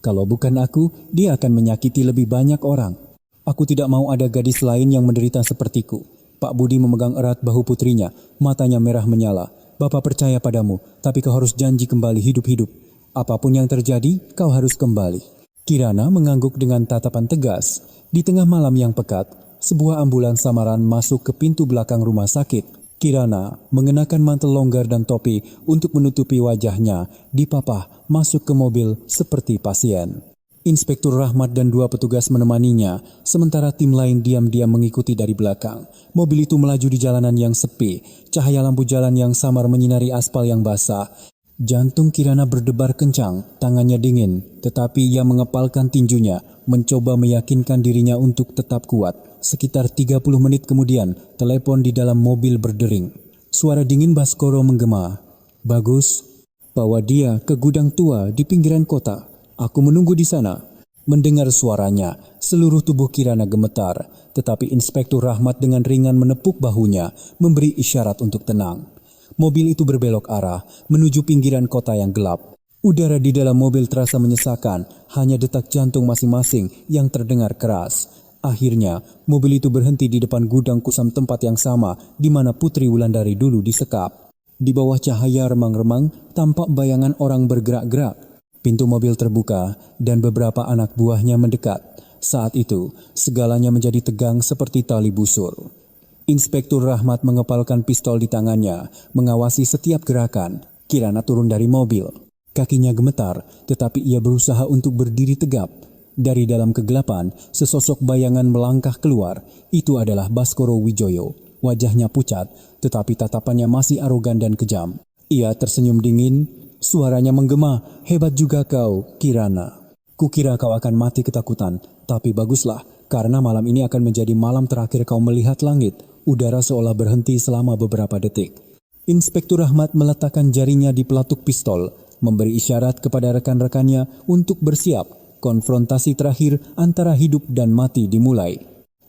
Kalau bukan aku, dia akan menyakiti lebih banyak orang. Aku tidak mau ada gadis lain yang menderita sepertiku." Pak Budi memegang erat bahu putrinya, matanya merah menyala. "Bapak percaya padamu, tapi kau harus janji kembali hidup-hidup. Apapun yang terjadi, kau harus kembali." Kirana mengangguk dengan tatapan tegas. Di tengah malam yang pekat, sebuah ambulans samaran masuk ke pintu belakang rumah sakit. Kirana mengenakan mantel longgar dan topi untuk menutupi wajahnya, dipapah masuk ke mobil seperti pasien. Inspektur Rahmat dan 2 petugas menemaninya, sementara tim lain diam-diam mengikuti dari belakang. Mobil itu melaju di jalanan yang sepi, cahaya lampu jalan yang samar menyinari aspal yang basah. Jantung Kirana berdebar kencang, tangannya dingin, tetapi ia mengepalkan tinjunya, mencoba meyakinkan dirinya untuk tetap kuat. Sekitar 30 menit kemudian, telepon di dalam mobil berdering. Suara dingin Baskoro menggema. "Bagus, bawa dia ke gudang tua di pinggiran kota. Aku menunggu di sana." Mendengar suaranya, seluruh tubuh Kirana gemetar, tetapi Inspektur Rahmat dengan ringan menepuk bahunya, memberi isyarat untuk tenang. Mobil itu berbelok arah, menuju pinggiran kota yang gelap. Udara di dalam mobil terasa menyesakan, hanya detak jantung masing-masing yang terdengar keras. Akhirnya, mobil itu berhenti di depan gudang kusam tempat yang sama di mana Putri Wulandari dulu disekap. Di bawah cahaya remang-remang, tampak bayangan orang bergerak-gerak. Pintu mobil terbuka dan beberapa anak buahnya mendekat. Saat itu, segalanya menjadi tegang seperti tali busur. Inspektur Rahmat mengepalkan pistol di tangannya, mengawasi setiap gerakan. Kirana turun dari mobil. Kakinya gemetar, tetapi ia berusaha untuk berdiri tegap. Dari dalam kegelapan, sesosok bayangan melangkah keluar. Itu adalah Baskoro Wijoyo. Wajahnya pucat, tetapi tatapannya masih arogan dan kejam. Ia tersenyum dingin, suaranya menggema, "Hebat juga kau, Kirana. Kukira kau akan mati ketakutan, tapi baguslah, karena malam ini akan menjadi malam terakhir kau melihat langit." Udara seolah berhenti selama beberapa detik. Inspektur Rahmat meletakkan jarinya di pelatuk pistol, memberi isyarat kepada rekan-rekannya untuk bersiap. Konfrontasi terakhir antara hidup dan mati dimulai.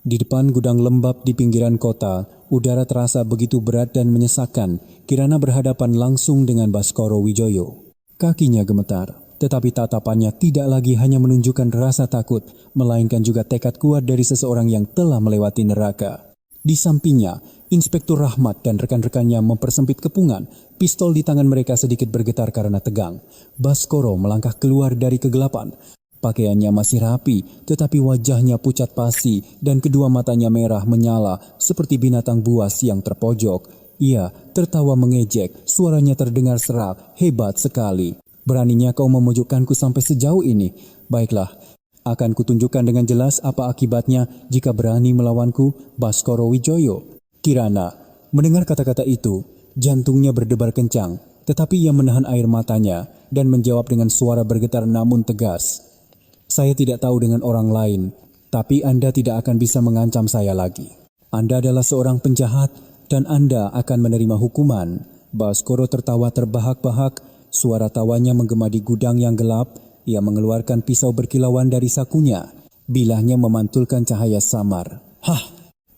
Di depan gudang lembab di pinggiran kota, udara terasa begitu berat dan menyesakkan. Kirana berhadapan langsung dengan Baskoro Wijoyo. Kakinya gemetar, tetapi tatapannya tidak lagi hanya menunjukkan rasa takut, melainkan juga tekad kuat dari seseorang yang telah melewati neraka. Di sampingnya, Inspektur Rahmat dan rekan-rekannya mempersempit kepungan. Pistol di tangan mereka sedikit bergetar karena tegang. Baskoro melangkah keluar dari kegelapan. Pakaiannya masih rapi, tetapi wajahnya pucat pasi dan kedua matanya merah menyala seperti binatang buas yang terpojok. Ia tertawa mengejek, suaranya terdengar serak, "Hebat sekali. Beraninya kau memojokkanku sampai sejauh ini. Baiklah, akan kutunjukkan dengan jelas apa akibatnya jika berani melawanku, Baskoro Wijoyo." Kirana mendengar kata-kata itu, jantungnya berdebar kencang, tetapi ia menahan air matanya dan menjawab dengan suara bergetar namun tegas, "Saya tidak tahu dengan orang lain, tapi Anda tidak akan bisa mengancam saya lagi. Anda adalah seorang penjahat dan Anda akan menerima hukuman." Baskoro tertawa terbahak-bahak, suara tawanya menggema di gudang yang gelap. Ia mengeluarkan pisau berkilauan dari sakunya. Bilahnya memantulkan cahaya samar. "Hah,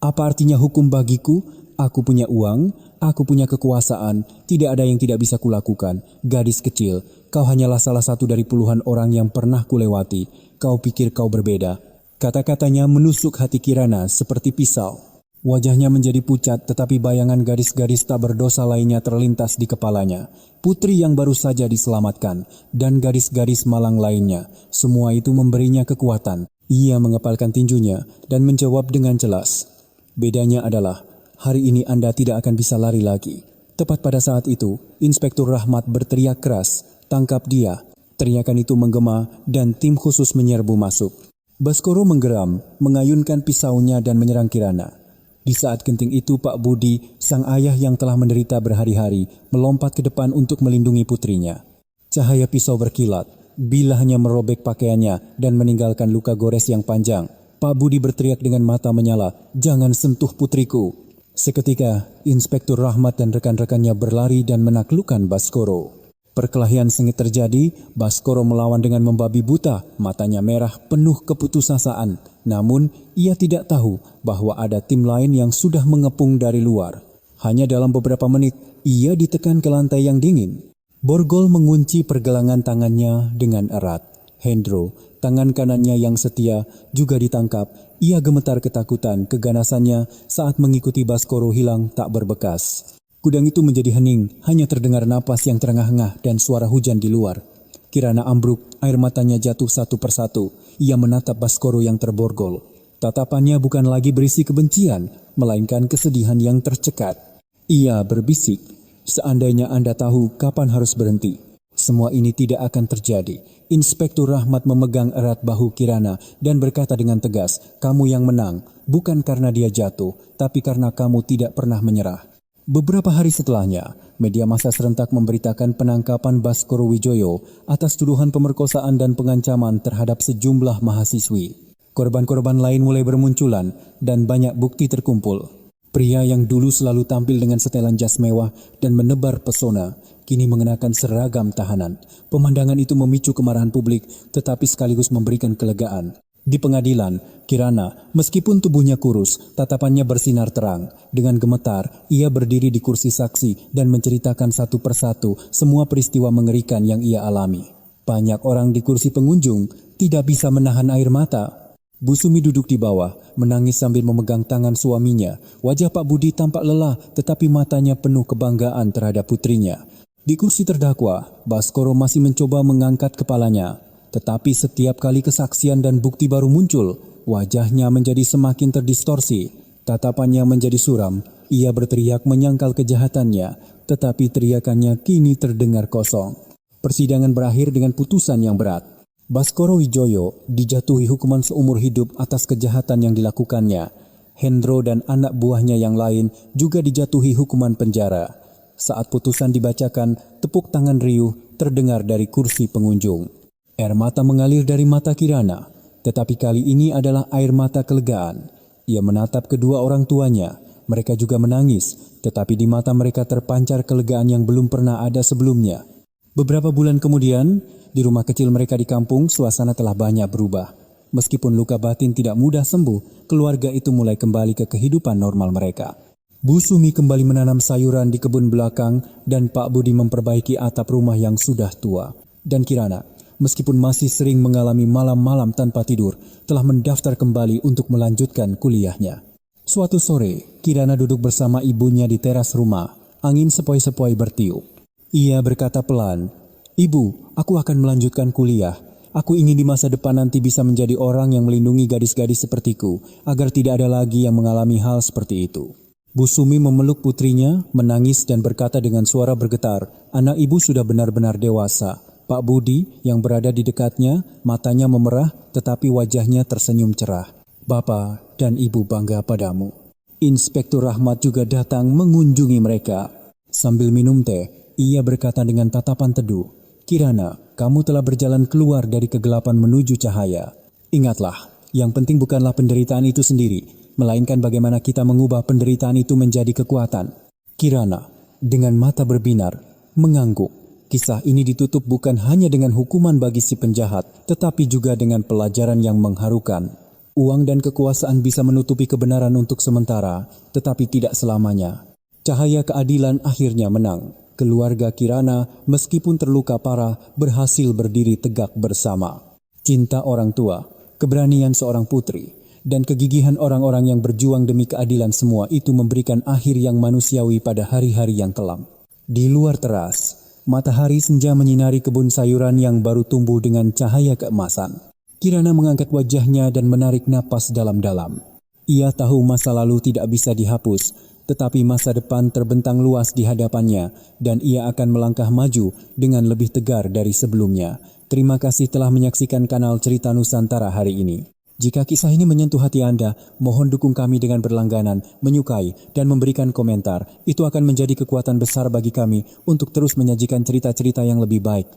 apa artinya hukum bagiku? Aku punya uang, aku punya kekuasaan, tidak ada yang tidak bisa kulakukan. Gadis kecil, kau hanyalah salah satu dari puluhan orang yang pernah kulewati. Kau pikir kau berbeda." Kata-katanya menusuk hati Kirana seperti pisau. Wajahnya menjadi pucat, tetapi bayangan gadis-gadis tak berdosa lainnya terlintas di kepalanya. Putri yang baru saja diselamatkan, dan gadis-gadis malang lainnya. Semua itu memberinya kekuatan. Ia mengepalkan tinjunya dan menjawab dengan jelas, "Bedanya adalah, hari ini Anda tidak akan bisa lari lagi." Tepat pada saat itu, Inspektur Rahmat berteriak keras, "Tangkap dia!" Teriakan itu menggema dan tim khusus menyerbu masuk. Baskoro menggeram, mengayunkan pisaunya dan menyerang Kirana. Di saat genting itu Pak Budi, sang ayah yang telah menderita berhari-hari, melompat ke depan untuk melindungi putrinya. Cahaya pisau berkilat, bilahnya merobek pakaiannya dan meninggalkan luka gores yang panjang. Pak Budi berteriak dengan mata menyala, "Jangan sentuh putriku!" Seketika, Inspektur Rahmat dan rekan-rekannya berlari dan menaklukkan Baskoro. Perkelahian sengit terjadi, Baskoro melawan dengan membabi buta, matanya merah penuh keputusasaan. Namun, ia tidak tahu bahwa ada tim lain yang sudah mengepung dari luar. Hanya dalam beberapa menit, ia ditekan ke lantai yang dingin. Borgol mengunci pergelangan tangannya dengan erat. Hendro, tangan kanannya yang setia, juga ditangkap. Ia gemetar ketakutan, keganasannya saat mengikuti Baskoro hilang tak berbekas. Gudang itu menjadi hening, hanya terdengar napas yang terengah-engah dan suara hujan di luar. Kirana ambruk, air matanya jatuh satu persatu. Ia menatap Baskoro yang terborgol. Tatapannya bukan lagi berisi kebencian, melainkan kesedihan yang tercekat. Ia berbisik, "Seandainya Anda tahu kapan harus berhenti, semua ini tidak akan terjadi." Inspektur Rahmat memegang erat bahu Kirana dan berkata dengan tegas, "Kamu yang menang, bukan karena dia jatuh, tapi karena kamu tidak pernah menyerah." Beberapa hari setelahnya, media massa serentak memberitakan penangkapan Baskoro Wijoyo atas tuduhan pemerkosaan dan pengancaman terhadap sejumlah mahasiswi. Korban-korban lain mulai bermunculan dan banyak bukti terkumpul. Pria yang dulu selalu tampil dengan setelan jas mewah dan menebar pesona, kini mengenakan seragam tahanan. Pemandangan itu memicu kemarahan publik, tetapi sekaligus memberikan kelegaan. Di pengadilan, Kirana, meskipun tubuhnya kurus, tatapannya bersinar terang. Dengan gemetar, ia berdiri di kursi saksi dan menceritakan satu persatu semua peristiwa mengerikan yang ia alami. Banyak orang di kursi pengunjung tidak bisa menahan air mata. Bu Sumi duduk di bawah, menangis sambil memegang tangan suaminya. Wajah Pak Budi tampak lelah, tetapi matanya penuh kebanggaan terhadap putrinya. Di kursi terdakwa, Baskoro masih mencoba mengangkat kepalanya. Tetapi setiap kali kesaksian dan bukti baru muncul, wajahnya menjadi semakin terdistorsi. Tatapannya menjadi suram. Ia berteriak menyangkal kejahatannya, tetapi teriakannya kini terdengar kosong. Persidangan berakhir dengan putusan yang berat. Baskoro Wijoyo dijatuhi hukuman seumur hidup atas kejahatan yang dilakukannya. Hendro dan anak buahnya yang lain juga dijatuhi hukuman penjara. Saat putusan dibacakan, tepuk tangan riuh terdengar dari kursi pengunjung. Air mata mengalir dari mata Kirana, tetapi kali ini adalah air mata kelegaan. Ia menatap kedua orang tuanya. Mereka juga menangis, tetapi di mata mereka terpancar kelegaan yang belum pernah ada sebelumnya. Beberapa bulan kemudian, di rumah kecil mereka di kampung, suasana telah banyak berubah. Meskipun luka batin tidak mudah sembuh, keluarga itu mulai kembali ke kehidupan normal mereka. Bu Sumi kembali menanam sayuran di kebun belakang dan Pak Budi memperbaiki atap rumah yang sudah tua. Dan Kirana, meskipun masih sering mengalami malam-malam tanpa tidur, telah mendaftar kembali untuk melanjutkan kuliahnya. Suatu sore, Kirana duduk bersama ibunya di teras rumah. Angin sepoi-sepoi bertiup. Ia berkata pelan, "Ibu, aku akan melanjutkan kuliah. Aku ingin di masa depan nanti bisa menjadi orang yang melindungi gadis-gadis sepertiku, agar tidak ada lagi yang mengalami hal seperti itu." Bu Sumi memeluk putrinya, menangis dan berkata dengan suara bergetar, "Anak ibu sudah benar-benar dewasa." Pak Budi yang berada di dekatnya, matanya memerah tetapi wajahnya tersenyum cerah. "Bapa dan Ibu bangga padamu." Inspektur Rahmat juga datang mengunjungi mereka. Sambil minum teh, ia berkata dengan tatapan teduh, "Kirana, kamu telah berjalan keluar dari kegelapan menuju cahaya. Ingatlah, yang penting bukanlah penderitaan itu sendiri, melainkan bagaimana kita mengubah penderitaan itu menjadi kekuatan." Kirana, dengan mata berbinar, mengangguk. Kisah ini ditutup bukan hanya dengan hukuman bagi si penjahat, tetapi juga dengan pelajaran yang mengharukan. Uang dan kekuasaan bisa menutupi kebenaran untuk sementara, tetapi tidak selamanya. Cahaya keadilan akhirnya menang. Keluarga Kirana, meskipun terluka parah, berhasil berdiri tegak bersama. Cinta orang tua, keberanian seorang putri, dan kegigihan orang-orang yang berjuang demi keadilan, semua itu memberikan akhir yang manusiawi pada hari-hari yang kelam. Di luar teras, matahari senja menyinari kebun sayuran yang baru tumbuh dengan cahaya keemasan. Kirana mengangkat wajahnya dan menarik napas dalam-dalam. Ia tahu masa lalu tidak bisa dihapus, tetapi masa depan terbentang luas di hadapannya dan ia akan melangkah maju dengan lebih tegar dari sebelumnya. Terima kasih telah menyaksikan kanal Cerita Nusantara hari ini. Jika kisah ini menyentuh hati Anda, mohon dukung kami dengan berlangganan, menyukai, dan memberikan komentar. Itu akan menjadi kekuatan besar bagi kami untuk terus menyajikan cerita-cerita yang lebih baik.